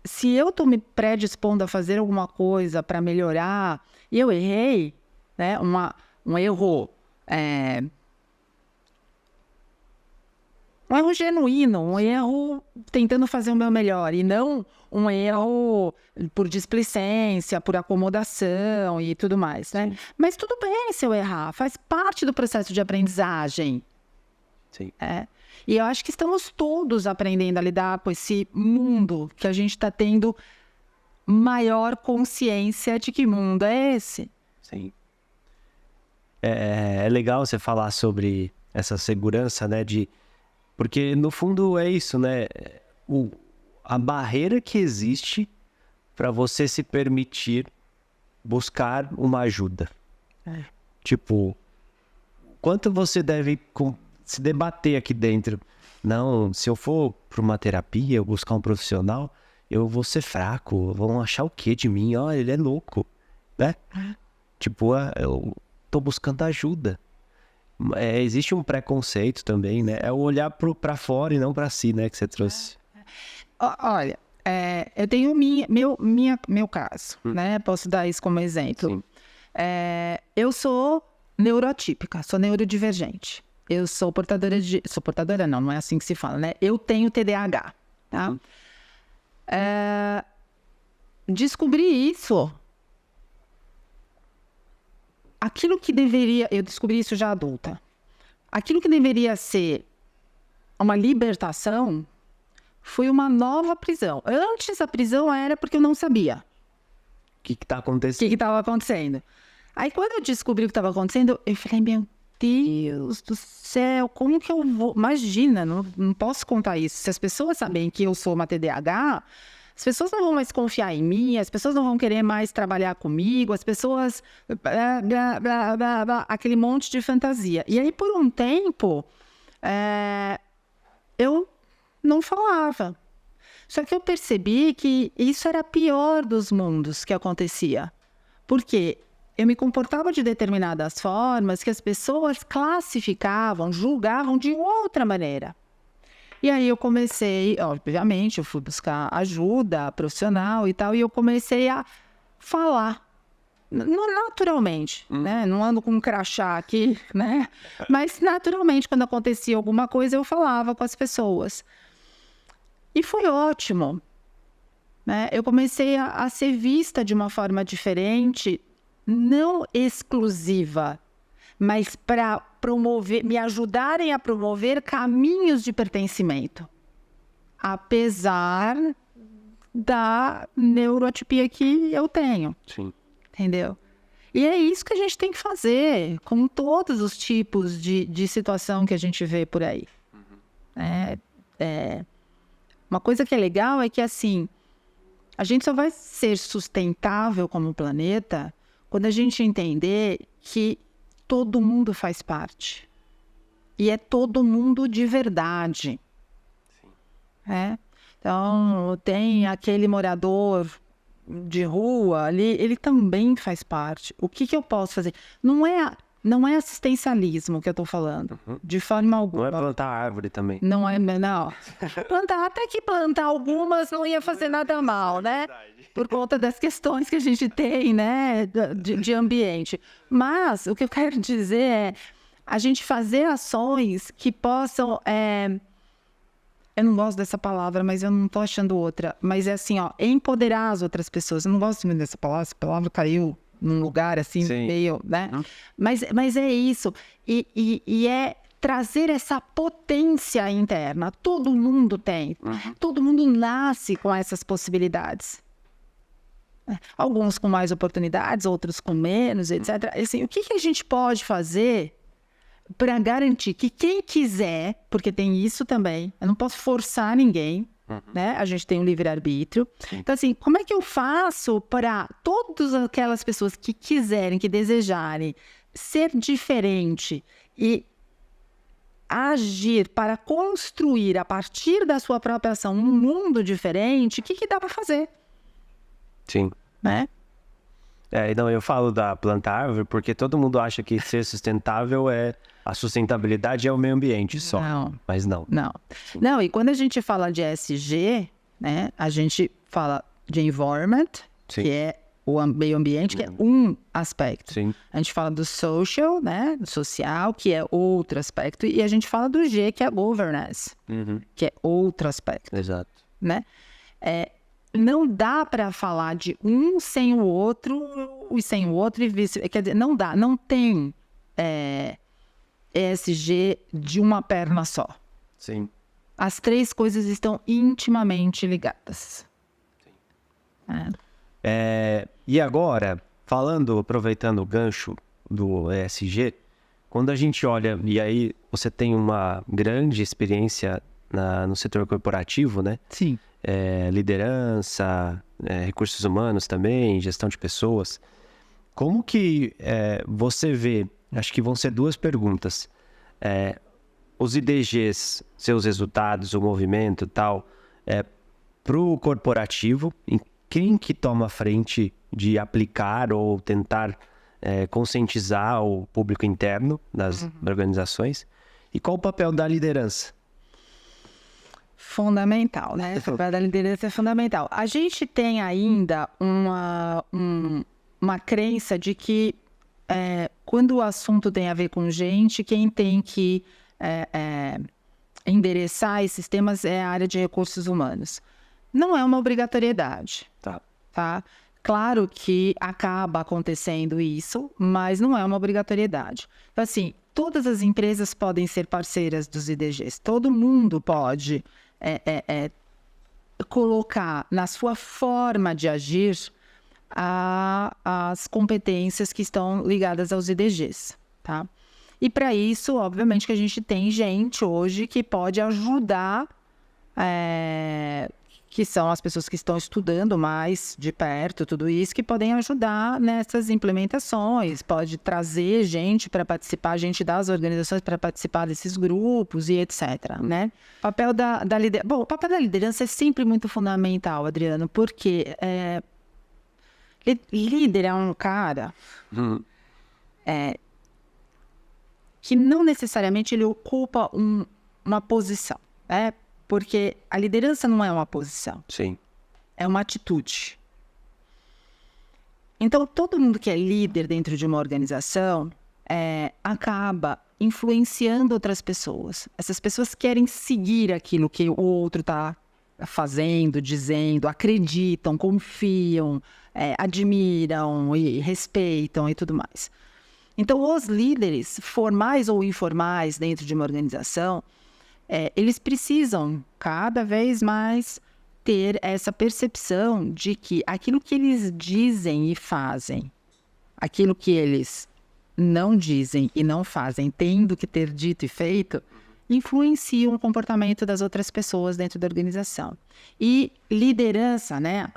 Speaker 2: Se eu estou me predispondo a fazer alguma coisa para melhorar, e eu errei, né? Um erro... um erro genuíno, um erro tentando fazer o meu melhor, e não um erro por displicência, por acomodação e tudo mais, né? Mas tudo bem se eu errar, faz parte do processo de aprendizagem.
Speaker 1: Sim.
Speaker 2: E eu acho que estamos todos aprendendo a lidar com esse mundo que a gente está tendo maior consciência de que mundo é esse.
Speaker 1: Sim. É legal você falar sobre essa segurança, né? Porque, no fundo, é isso, né? A barreira que existe para você se permitir buscar uma ajuda. Tipo, quanto você deve se debater aqui dentro? Não, se eu for para uma terapia, eu buscar um profissional, eu vou ser fraco, vão achar o quê de mim? Ó, ele é louco, né? Tipo, eu tô buscando ajuda. Existe um preconceito também, né? É o olhar para fora e não para si, né? Que você trouxe.
Speaker 2: Olha, eu tenho meu caso, né? Posso dar isso como exemplo.
Speaker 1: Sim.
Speaker 2: Eu sou neuroatípica, sou neurodivergente. Eu sou portadora Sou portadora não é assim que se fala, né? Eu tenho TDAH, tá? Descobri isso... Eu descobri isso já adulta. Aquilo que deveria ser uma libertação foi uma nova prisão. Antes a prisão era porque eu não sabia.
Speaker 1: O que está acontecendo?
Speaker 2: O que estava acontecendo. Aí quando eu descobri o que estava acontecendo, eu falei, meu Deus do céu, como que eu vou... Imagina, não posso contar isso. Se as pessoas sabem que eu sou uma TDAH... As pessoas não vão mais confiar em mim, as pessoas não vão querer mais trabalhar comigo, as pessoas... aquele monte de fantasia. E aí, por um tempo, eu não falava. Só que eu percebi que isso era pior dos mundos que acontecia. Porque eu me comportava de determinadas formas que as pessoas classificavam, julgavam de outra maneira. E aí eu comecei, obviamente, eu fui buscar ajuda profissional e tal, e eu comecei a falar, naturalmente, né? Não ando com um crachá aqui, né? Mas naturalmente, quando acontecia alguma coisa, eu falava com as pessoas. E foi ótimo, né? Eu comecei a ser vista de uma forma diferente, não exclusiva, mas para promover, me ajudarem a promover caminhos de pertencimento, apesar da neuroatipia que eu tenho.
Speaker 1: Sim.
Speaker 2: Entendeu? E é isso que a gente tem que fazer com todos os tipos de situação que a gente vê por aí. Uma coisa que é legal é que, assim, a gente só vai ser sustentável como planeta quando a gente entender que todo mundo faz parte. E é todo mundo de verdade. Sim. Então, tem aquele morador de rua ali, ele também faz parte. O que eu posso fazer? Não é assistencialismo que eu estou falando, de forma alguma.
Speaker 1: Não é plantar árvore também.
Speaker 2: Não. Até que plantar algumas não ia fazer nada mal, né? Por conta das questões que a gente tem, né, de ambiente. Mas o que eu quero dizer é a gente fazer ações que possam... Eu não gosto dessa palavra, mas eu não estou achando outra. Mas é assim, empoderar as outras pessoas. Eu não gosto muito dessa palavra, essa palavra caiu num lugar assim,
Speaker 1: Sim.
Speaker 2: meio, né? Mas é isso. E é trazer essa potência interna. Todo mundo tem. Todo mundo nasce com essas possibilidades. Alguns com mais oportunidades, outros com menos, etc. Assim, o que a gente pode fazer para garantir que quem quiser, porque tem isso também, eu não posso forçar ninguém, né? A gente tem um livre-arbítrio. Então, assim, como é que eu faço para todas aquelas pessoas que quiserem, que desejarem ser diferente e agir para construir, a partir da sua própria ação, um mundo diferente, o que dá para fazer?
Speaker 1: Sim.
Speaker 2: Né?
Speaker 1: Então eu falo da plantar árvore porque todo mundo acha que ser sustentável a sustentabilidade é o meio ambiente só.
Speaker 2: Não.
Speaker 1: Mas não.
Speaker 2: Não, e quando a gente fala de ESG, né, a gente fala de environment,
Speaker 1: Sim.
Speaker 2: que é o meio ambiente, que é um aspecto.
Speaker 1: Sim.
Speaker 2: A gente fala do social, né, do social, que é outro aspecto, e a gente fala do G, que é governance, que é outro aspecto.
Speaker 1: Exato.
Speaker 2: Né? Não dá para falar de um sem o outro e sem o outro e vice. Quer dizer, não dá, não tem ESG de uma perna só.
Speaker 1: Sim.
Speaker 2: As três coisas estão intimamente ligadas.
Speaker 1: E agora, Aproveitando o gancho do ESG, quando a gente olha, e aí você tem uma grande experiência no setor corporativo, né?
Speaker 2: Sim.
Speaker 1: Liderança, recursos humanos também, gestão de pessoas. Como que você vê, acho que vão ser 2 perguntas, os IDGs, seus resultados, o movimento e tal, para o corporativo, em quem que toma a frente de aplicar ou tentar conscientizar o público interno das organizações, e qual o papel da liderança?
Speaker 2: Fundamental, né? O papel da liderança é fundamental. A gente tem ainda uma crença de que quando o assunto tem a ver com gente, quem tem que endereçar esses temas é a área de recursos humanos. Não é uma obrigatoriedade, tá? Claro que acaba acontecendo isso, mas não é uma obrigatoriedade. Então, assim, todas as empresas podem ser parceiras dos IDGs. Todo mundo pode colocar na sua forma de agir as competências que estão ligadas aos IDGs, tá? E para isso, obviamente, que a gente tem gente hoje que pode ajudar, que são as pessoas que estão estudando mais de perto tudo isso, que podem ajudar nessas implementações, pode trazer gente para participar, gente das organizações para participar desses grupos e etc, né? O papel da liderança... Bom, o papel da liderança é sempre muito fundamental, Adriano, porque líder é um cara que não necessariamente ele ocupa uma posição, né? Porque a liderança não é uma posição.
Speaker 1: Sim.
Speaker 2: É uma atitude. Então, todo mundo que é líder dentro de uma organização acaba influenciando outras pessoas. Essas pessoas querem seguir aquilo que o outro está fazendo, dizendo, acreditam, confiam, admiram e respeitam e tudo mais. Então, os líderes, formais ou informais dentro de uma organização, eles precisam cada vez mais ter essa percepção de que aquilo que eles dizem e fazem, aquilo que eles não dizem e não fazem, tendo que ter dito e feito, influenciam o comportamento das outras pessoas dentro da organização. E liderança, né?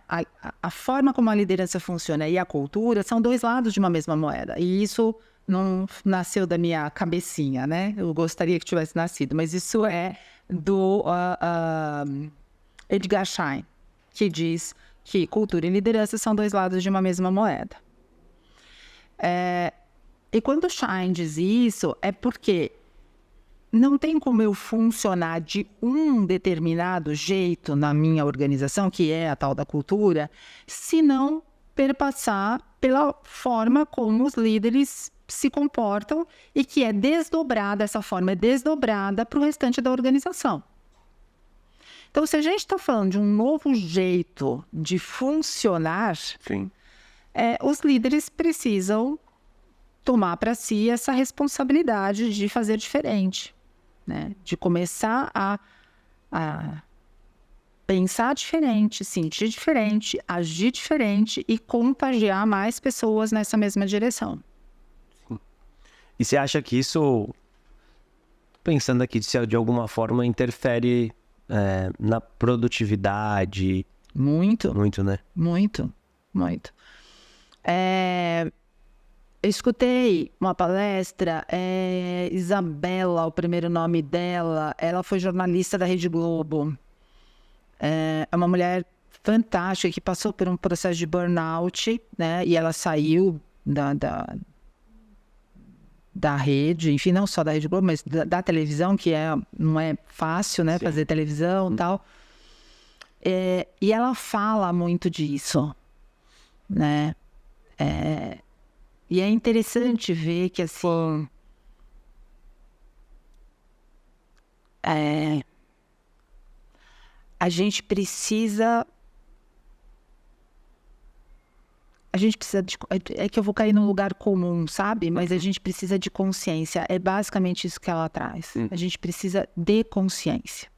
Speaker 2: A forma como a liderança funciona e a cultura são 2 lados de uma mesma moeda. E isso não nasceu da minha cabecinha, né? Eu gostaria que tivesse nascido, mas isso é do Edgar Schein, que diz que cultura e liderança são 2 lados de uma mesma moeda. E quando Schein diz isso, é porque não tem como eu funcionar de um determinado jeito na minha organização, que é a tal da cultura, se não perpassar pela forma como os líderes se comportam e que essa forma é desdobrada para o restante da organização. Então, se a gente está falando de um novo jeito de funcionar,
Speaker 1: Sim.
Speaker 2: Os líderes precisam tomar para si essa responsabilidade de fazer diferente, né? De começar a pensar diferente, sentir diferente, agir diferente e contagiar mais pessoas nessa mesma direção.
Speaker 1: E você acha que isso, pensando aqui, se de alguma forma interfere na produtividade?
Speaker 2: Muito.
Speaker 1: Muito, né?
Speaker 2: Muito, muito. Eu escutei uma palestra, Isabela, o primeiro nome dela, ela foi jornalista da Rede Globo. É uma mulher fantástica que passou por um processo de burnout, né? E ela saiu da rede, enfim, não só da Rede Globo, mas da televisão, que não é fácil, né? Fazer televisão e tal. E ela fala muito disso, né? E é interessante ver que, assim, a gente precisa é que eu vou cair num lugar comum, sabe? Mas a gente precisa de consciência. É basicamente isso que ela traz. A gente precisa de consciência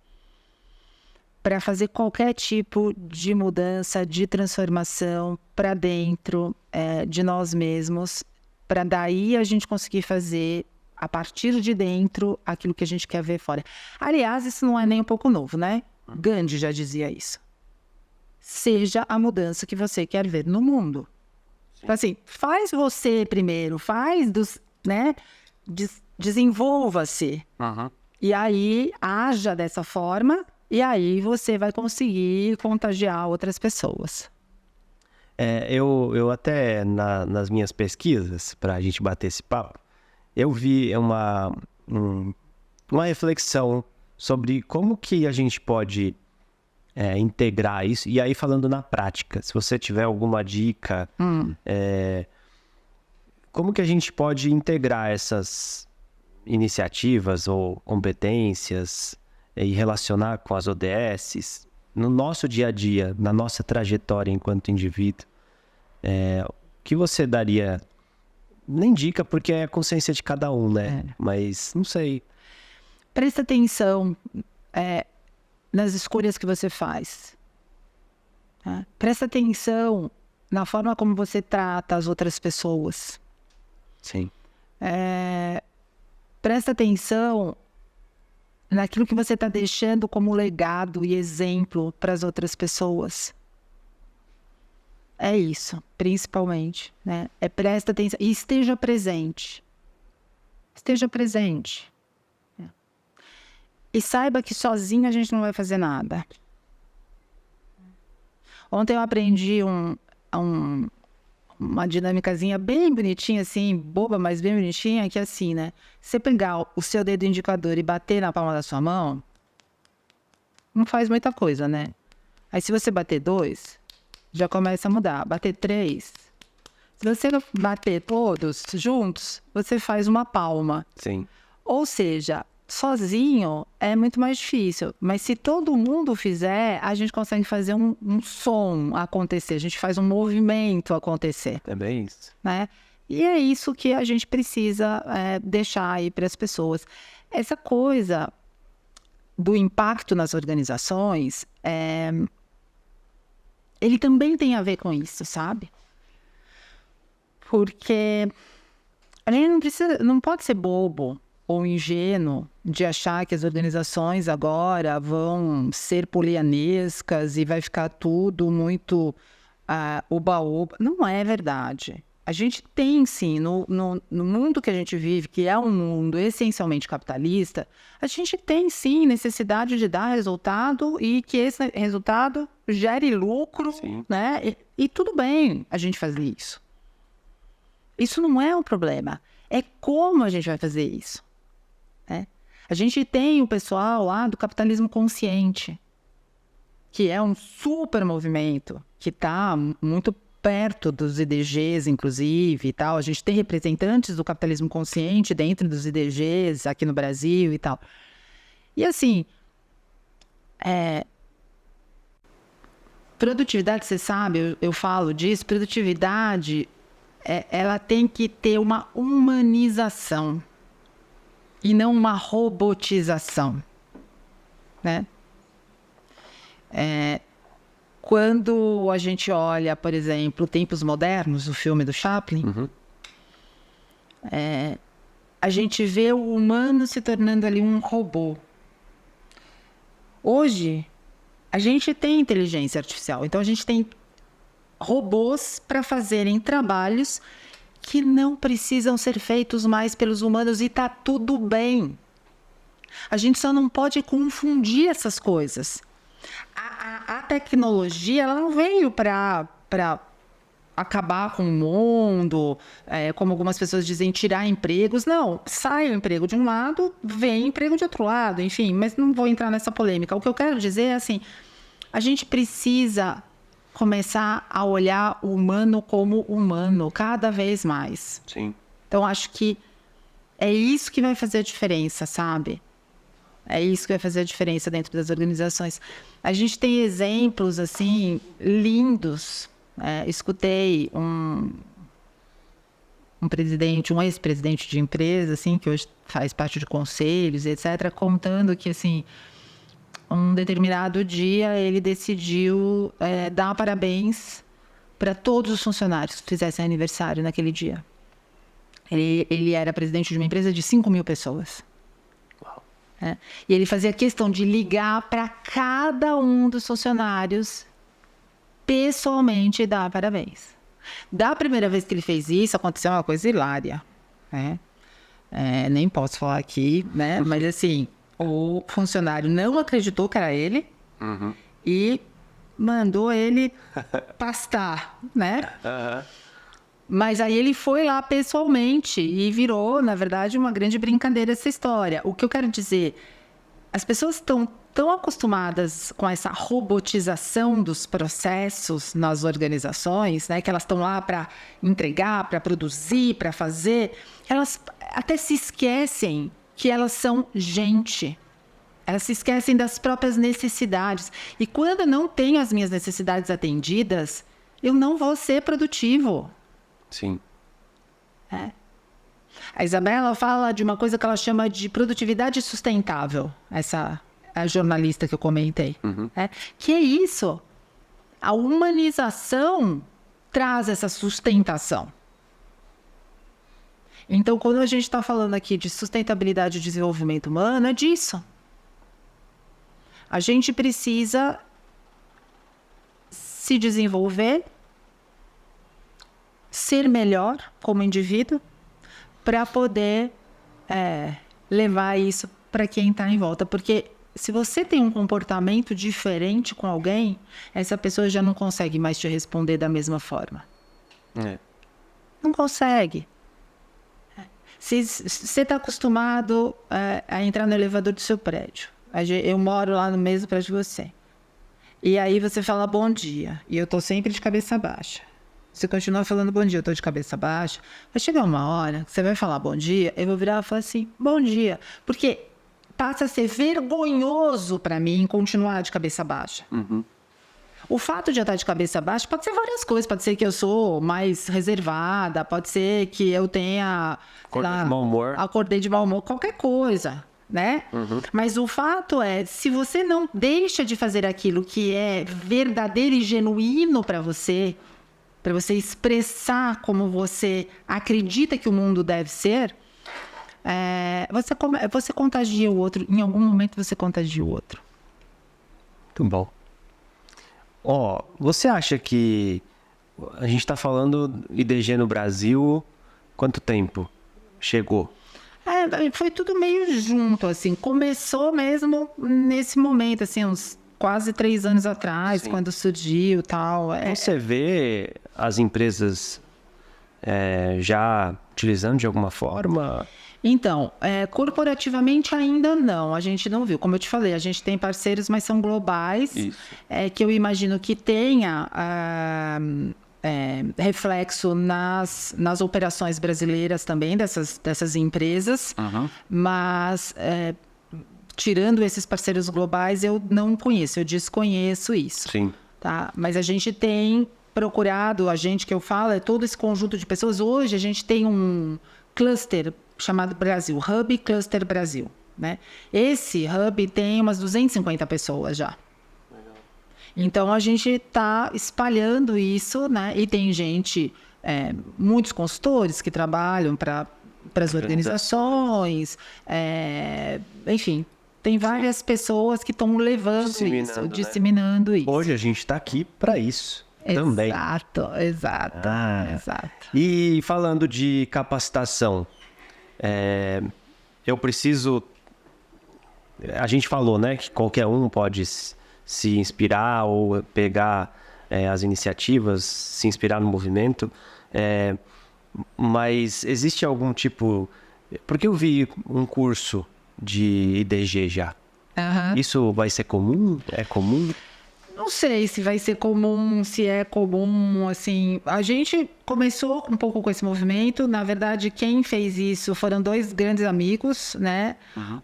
Speaker 2: para fazer qualquer tipo de mudança, de transformação para dentro de nós mesmos, para daí a gente conseguir fazer, a partir de dentro, aquilo que a gente quer ver fora. Aliás, isso não é nem um pouco novo, né? Gandhi já dizia isso. Seja a mudança que você quer ver no mundo. Então, assim, faz você primeiro, né? Desenvolva-se. E aí, haja dessa forma, e aí você vai conseguir contagiar outras pessoas.
Speaker 1: Eu até, nas minhas pesquisas, para a gente bater esse papo, eu vi uma reflexão sobre como que a gente pode integrar isso. E aí, falando na prática, se você tiver alguma dica, como que a gente pode integrar essas iniciativas ou competências e relacionar com as ODSs no nosso dia a dia, na nossa trajetória enquanto indivíduo? O que você daria? Nem dica, porque é a consciência de cada um, né? Mas, não sei.
Speaker 2: Presta atenção nas escolhas que você faz. Tá? Presta atenção na forma como você trata as outras pessoas.
Speaker 1: Sim.
Speaker 2: Presta atenção naquilo que você está deixando como legado e exemplo para as outras pessoas. É isso, principalmente, né? Presta atenção e esteja presente. Esteja presente. E saiba que sozinho a gente não vai fazer nada. Ontem eu aprendi uma dinâmicazinha bem bonitinha, assim, boba, mas bem bonitinha, que é assim, né? Você pegar o seu dedo indicador e bater na palma da sua mão, não faz muita coisa, né? Aí se você bater 2, já começa a mudar. Bater 3. Se você bater todos juntos, você faz uma palma.
Speaker 1: Sim.
Speaker 2: Ou seja, sozinho é muito mais difícil. Mas se todo mundo fizer, a gente consegue fazer um som acontecer. A gente faz um movimento acontecer.
Speaker 1: É bem isso.
Speaker 2: Né? E é isso que a gente precisa deixar aí para as pessoas. Essa coisa do impacto nas organizações, ele também tem a ver com isso, sabe? Porque a gente não pode ser bobo ou ingênuo de achar que as organizações agora vão ser polianescas e vai ficar tudo muito oba-oba. Não é verdade. A gente tem, sim, no mundo que a gente vive, que é um mundo essencialmente capitalista, a gente tem, sim, necessidade de dar resultado e que esse resultado gere lucro, né? E tudo bem a gente fazer isso. Isso não é um problema. É como a gente vai fazer isso. Né? A gente tem o pessoal lá do capitalismo consciente, que é um super movimento, que está muito perto dos IDGs, inclusive, e tal. A gente tem representantes do capitalismo consciente dentro dos IDGs, aqui no Brasil e tal. E assim, produtividade, você sabe, eu falo disso, produtividade, ela tem que ter uma humanização e não uma robotização, né? Quando a gente olha, por exemplo, Tempos Modernos, o filme do Chaplin, a gente vê o humano se tornando ali um robô. Hoje, a gente tem inteligência artificial, então a gente tem robôs para fazerem trabalhos que não precisam ser feitos mais pelos humanos, e está tudo bem. A gente só não pode confundir essas coisas. A tecnologia, ela não veio para acabar com o mundo, como algumas pessoas dizem, tirar empregos. Não, sai o emprego de um lado, vem emprego de outro lado, enfim, mas não vou entrar nessa polêmica. O que eu quero dizer é assim, a gente precisa começar a olhar o humano como humano cada vez mais.
Speaker 1: Sim.
Speaker 2: Então, acho que é isso que vai fazer a diferença, sabe? É isso que vai fazer a diferença dentro das organizações. A gente tem exemplos, assim, lindos. Escutei um ex-presidente de empresa, assim, que hoje faz parte de conselhos, etc., contando que, assim, um determinado dia, ele decidiu dar parabéns para todos os funcionários que fizessem aniversário naquele dia. Ele era presidente de uma empresa de 5.000 pessoas.
Speaker 1: Uau.
Speaker 2: E ele fazia questão de ligar para cada um dos funcionários pessoalmente e dar parabéns. Da primeira vez que ele fez isso, aconteceu uma coisa hilária. Nem posso falar aqui, né? Mas assim, o funcionário não acreditou que era ele e mandou ele pastar, né? Mas aí ele foi lá pessoalmente e virou, na verdade, uma grande brincadeira essa história. O que eu quero dizer, as pessoas estão tão acostumadas com essa robotização dos processos nas organizações, né, que elas estão lá para entregar, para produzir, para fazer, elas até se esquecem que elas são gente. Elas se esquecem das próprias necessidades. E quando eu não tenho as minhas necessidades atendidas, eu não vou ser produtivo.
Speaker 1: Sim.
Speaker 2: A Isabela fala de uma coisa que ela chama de produtividade sustentável, essa a jornalista que eu comentei. Que é isso? A humanização traz essa sustentação. Então, quando a gente está falando aqui de sustentabilidade e desenvolvimento humano, é disso. A gente precisa se desenvolver, ser melhor como indivíduo, para poder levar isso para quem está em volta. Porque se você tem um comportamento diferente com alguém, essa pessoa já não consegue mais te responder da mesma forma. Não consegue. Se você está acostumado a entrar no elevador do seu prédio, eu moro lá no mesmo prédio que você, e aí você fala bom dia, e eu estou sempre de cabeça baixa. Você continua falando bom dia, eu estou de cabeça baixa. Vai chegar uma hora que você vai falar bom dia, eu vou virar e falar assim, bom dia. Porque passa a ser vergonhoso para mim continuar de cabeça baixa. O fato de eu estar de cabeça baixa pode ser várias coisas. Pode ser que eu sou mais reservada, pode ser que eu tenha...
Speaker 1: Acordei de mau humor.
Speaker 2: Acordei de mau humor, qualquer coisa, né? Mas o fato é, se você não deixa de fazer aquilo que é verdadeiro e genuíno para você expressar como você acredita que o mundo deve ser, você contagia o outro. Em algum momento você contagia o outro.
Speaker 1: Muito bom. Você acha que a gente está falando IDG no Brasil, quanto tempo chegou?
Speaker 2: Foi tudo meio junto, assim. Começou mesmo nesse momento, assim, uns quase 3 anos atrás, Sim. quando surgiu e tal.
Speaker 1: Você vê as empresas já utilizando de alguma forma?
Speaker 2: Então, corporativamente ainda não, a gente não viu. Como eu te falei, a gente tem parceiros, mas são globais, que eu imagino que tenha reflexo nas operações brasileiras também, dessas empresas, mas tirando esses parceiros globais, eu não conheço, eu desconheço isso.
Speaker 1: Sim.
Speaker 2: Tá? Mas a gente tem procurado, a gente que eu falo, é todo esse conjunto de pessoas. Hoje a gente tem um cluster chamado Brasil, Hub Cluster Brasil, né? Esse hub tem umas 250 pessoas já. Legal. Então a gente está espalhando isso, né? E tem gente, muitos consultores que trabalham para as organizações, enfim, tem várias pessoas que estão levando disseminando isso.
Speaker 1: Hoje a gente está aqui para isso. Também.
Speaker 2: Exato.
Speaker 1: E falando de capacitação, eu preciso... A gente falou, né, que qualquer um pode se inspirar ou pegar as iniciativas, se inspirar no movimento, mas existe algum tipo... Porque eu vi um curso de IDG já. Isso vai ser comum? É comum?
Speaker 2: Não sei se vai ser comum, se é comum, assim... A gente começou um pouco com esse movimento. Na verdade, quem fez isso foram 2 grandes amigos, né?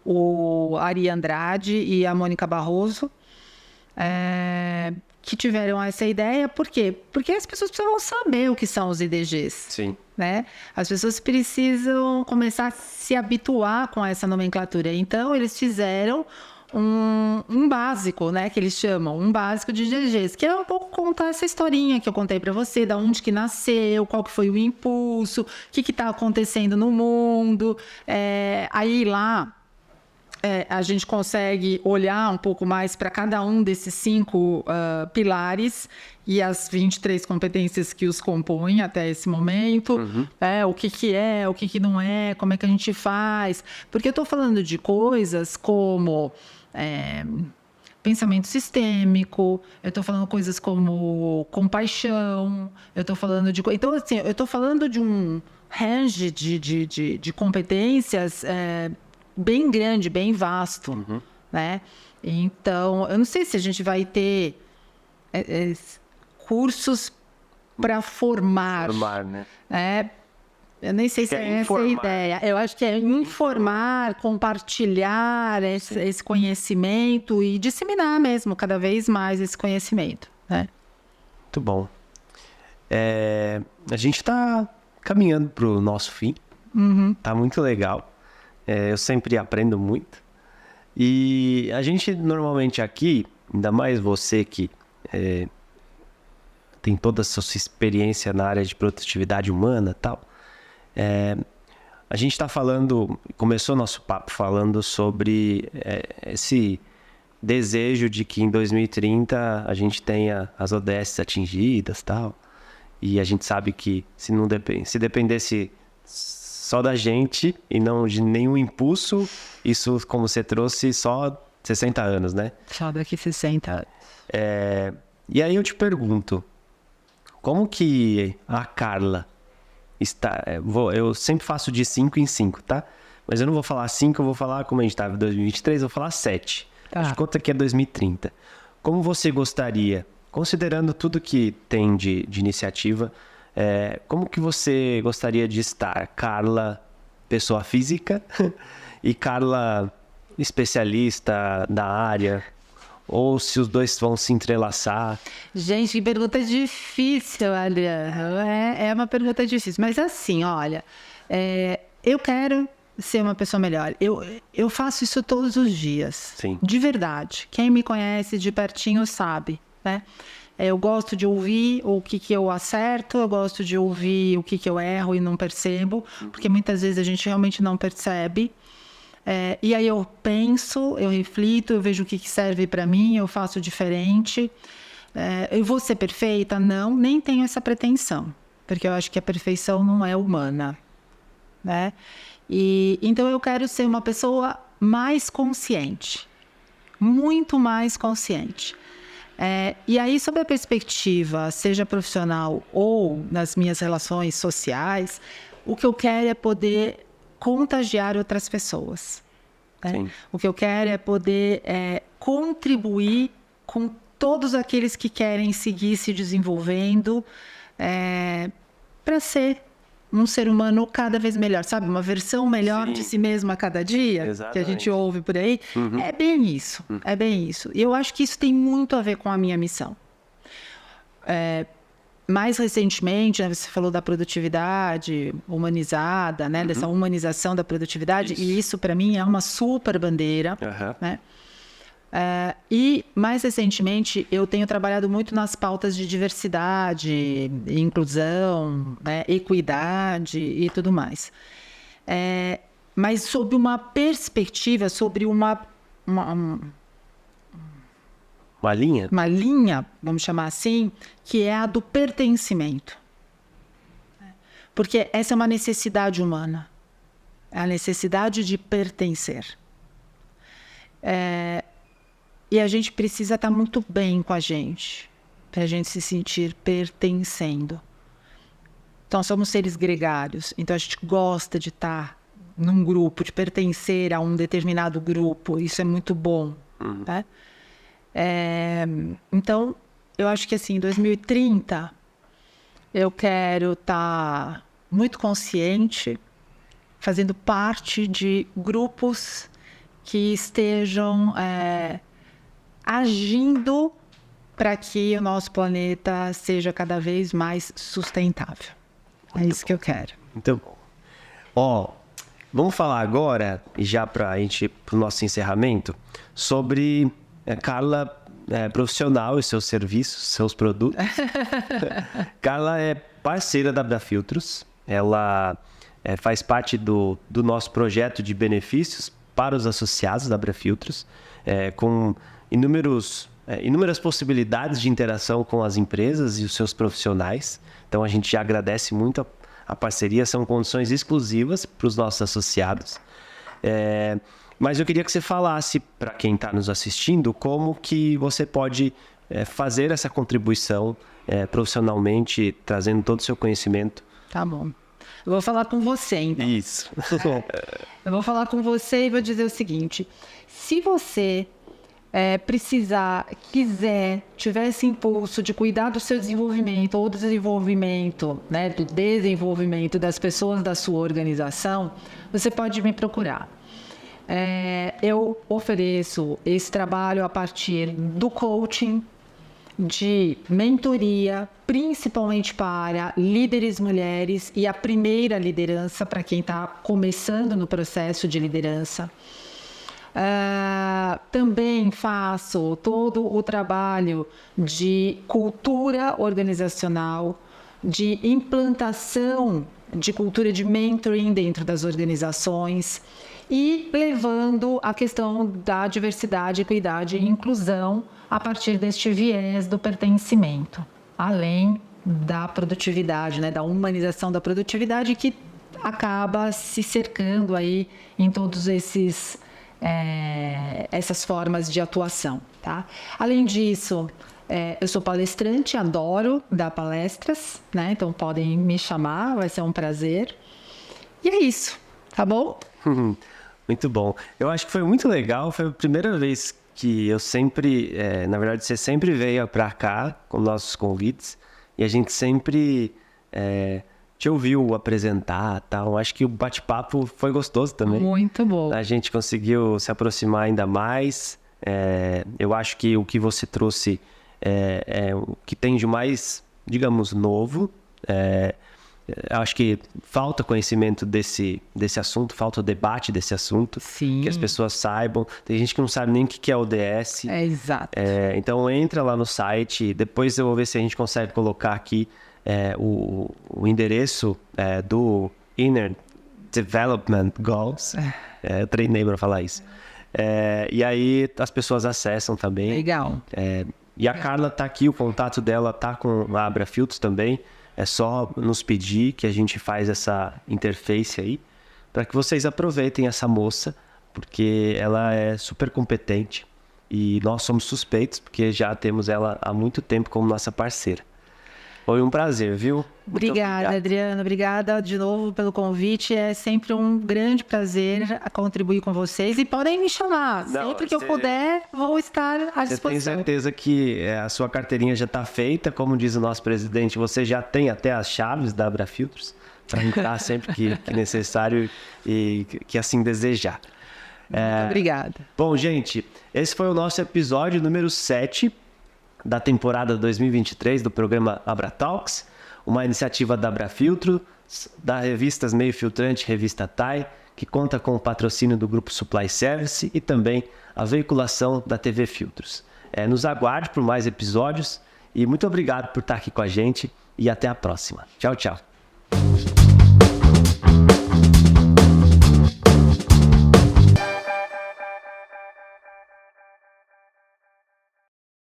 Speaker 2: O Ari Andrade e a Mônica Barroso, que tiveram essa ideia. Por quê? Porque as pessoas precisam saber o que são os IDGs.
Speaker 1: Sim.
Speaker 2: Né? As pessoas precisam começar a se habituar com essa nomenclatura. Então, eles fizeram um básico, né, que eles chamam, um básico de GGs, que é um pouco contar essa historinha que eu contei para você, da onde que nasceu, qual que foi o impulso, o que está acontecendo no mundo. Aí lá a gente consegue olhar um pouco mais para cada um desses 5 pilares e as 23 competências que os compõem até esse momento. O que é, o que não é, como é que a gente faz. Porque eu estou falando de coisas como pensamento sistêmico, eu estou falando coisas como compaixão, eu estou falando de... Então, assim, eu estou falando de um range de competências bem grande, bem vasto, né? Então, eu não sei se a gente vai ter cursos para formar.
Speaker 1: Formar, né?
Speaker 2: Eu nem sei se é essa a ideia. Eu acho que é informar, compartilhar esse conhecimento e disseminar mesmo cada vez mais esse conhecimento, né?
Speaker 1: Muito bom. A gente está caminhando para o nosso fim. Tá muito legal. Eu sempre aprendo muito. E a gente normalmente aqui, ainda mais você que tem toda a sua experiência na área de produtividade humana e tal, a gente está falando, começou nosso papo falando sobre esse desejo de que em 2030 a gente tenha as ODS atingidas e tal. E a gente sabe que se dependesse só da gente e não de nenhum impulso, isso, como você trouxe, só 60 anos, né?
Speaker 2: Só daqui 60 anos.
Speaker 1: E aí eu te pergunto, como que a Carla está... eu sempre faço de 5 em 5, tá? Mas eu não vou falar 5, eu vou falar, como a gente estava em 2023, eu vou falar 7.
Speaker 2: Tá.
Speaker 1: A gente conta que é 2030. Como você gostaria, considerando tudo que tem de iniciativa... como que você gostaria de estar? Carla, pessoa física, e Carla, especialista da área, ou se os dois vão se entrelaçar?
Speaker 2: Gente, que pergunta difícil, Adriano. É uma pergunta difícil, mas assim, olha, eu quero ser uma pessoa melhor. Eu faço isso todos os dias.
Speaker 1: Sim.
Speaker 2: De verdade. Quem me conhece de pertinho sabe, né? Eu gosto de ouvir o que eu acerto, eu gosto de ouvir o que eu erro e não percebo, porque muitas vezes a gente realmente não percebe. E aí eu penso, eu reflito, eu vejo o que serve para mim, eu faço diferente. Eu vou ser perfeita? Não, nem tenho essa pretensão, porque eu acho que a perfeição não é humana, né? Então eu quero ser uma pessoa mais consciente, muito mais consciente. E aí, sob a perspectiva, seja profissional ou nas minhas relações sociais, o que eu quero é poder contagiar outras pessoas. Né? O que eu quero é poder contribuir com todos aqueles que querem seguir se desenvolvendo para ser um ser humano cada vez melhor, sabe? Uma versão melhor de si mesmo a cada dia. Exatamente. Que a gente ouve por aí. É bem isso, é bem isso. E eu acho que isso tem muito a ver com a minha missão. Mais recentemente, né, você falou da produtividade humanizada, né? Dessa humanização da produtividade, e isso para mim é uma super bandeira, né? E, mais recentemente, eu tenho trabalhado muito nas pautas de diversidade, inclusão, né, equidade e tudo mais. Mas sob uma perspectiva, sobre uma
Speaker 1: linha?
Speaker 2: Uma linha, vamos chamar assim, que é a do pertencimento. Porque essa é uma necessidade humana. É a necessidade de pertencer. E a gente precisa estar muito bem com a gente, para a gente se sentir pertencendo. Então, somos seres gregários, então a gente gosta de estar num grupo, de pertencer a um determinado grupo, isso é muito bom. Né? Então, eu acho que assim, em 2030, eu quero estar muito consciente, fazendo parte de grupos que estejam... agindo para que o nosso planeta seja cada vez mais sustentável. É isso que eu quero.
Speaker 1: Muito bom. Vamos falar agora, e já para o nosso encerramento, sobre Carla profissional e seus serviços, seus produtos. Carla é parceira da Abrafiltros. Ela faz parte do nosso projeto de benefícios para os associados da Abrafiltros, com inúmeras possibilidades de interação com as empresas e os seus profissionais. Então, a gente já agradece muito a parceria, são condições exclusivas para os nossos associados. Mas eu queria que você falasse para quem está nos assistindo como que você pode fazer essa contribuição profissionalmente, trazendo todo o seu conhecimento.
Speaker 2: Tá bom. Eu vou falar com você, então.
Speaker 1: Isso.
Speaker 2: Eu vou falar com você e vou dizer o seguinte. Se você quiser, tiver esse impulso de cuidar do seu desenvolvimento ou do desenvolvimento, né, do desenvolvimento das pessoas da sua organização, você pode me procurar. Eu ofereço esse trabalho a partir do coaching, de mentoria, principalmente para líderes mulheres e a primeira liderança para quem está começando no processo de liderança. Também faço todo o trabalho de cultura organizacional, de implantação de cultura de mentoring dentro das organizações e levando a questão da diversidade, equidade e inclusão a partir deste viés do pertencimento, além da produtividade, né, da humanização da produtividade que acaba se cercando aí em todos essas formas de atuação, tá? Além disso, eu sou palestrante, adoro dar palestras, né? Então podem me chamar, vai ser um prazer. E é isso, tá bom?
Speaker 1: Muito bom. Eu acho que foi muito legal, foi a primeira vez que eu sempre, na verdade, você sempre veio para cá com nossos convites e a gente sempre te ouviu apresentar, tal. Acho que o bate-papo foi gostoso também.
Speaker 2: Muito bom.
Speaker 1: A gente conseguiu se aproximar ainda mais. Eu acho que o que você trouxe é o que tem de mais, digamos, novo. Acho que falta conhecimento desse assunto, falta o debate desse assunto.
Speaker 2: Sim.
Speaker 1: Que as pessoas saibam. Tem gente que não sabe nem o que é ODS.
Speaker 2: Exato.
Speaker 1: Então entra lá no site, depois eu vou ver se a gente consegue colocar aqui o endereço do Inner Development Goals. Eu treinei para falar isso. E aí as pessoas acessam também.
Speaker 2: Legal.
Speaker 1: E a Carla tá aqui, o contato dela tá com a Abrafiltros também. É só nos pedir que a gente faz essa interface aí, para que vocês aproveitem essa moça, porque ela é super competente e nós somos suspeitos, porque já temos ela há muito tempo como nossa parceira. Foi um prazer, viu?
Speaker 2: Obrigada, Adriana. Obrigada de novo pelo convite. É sempre um grande prazer contribuir com vocês. E podem me chamar. Sempre que eu puder, vou estar à disposição.
Speaker 1: Você tem certeza que a sua carteirinha já está feita? Como diz o nosso presidente, você já tem até as chaves da Abrafiltros para entrar sempre que necessário e que assim desejar.
Speaker 2: Muito obrigada.
Speaker 1: Bom, gente, esse foi o nosso episódio número 7 da temporada 2023 do programa AbraTalks, uma iniciativa da Abrafiltros, da revistas Meio Filtrante, Revista TAI, que conta com o patrocínio do Grupo Supply Service e também a veiculação da TV Filtros. Nos aguarde por mais episódios e muito obrigado por estar aqui com a gente e até a próxima. Tchau, tchau.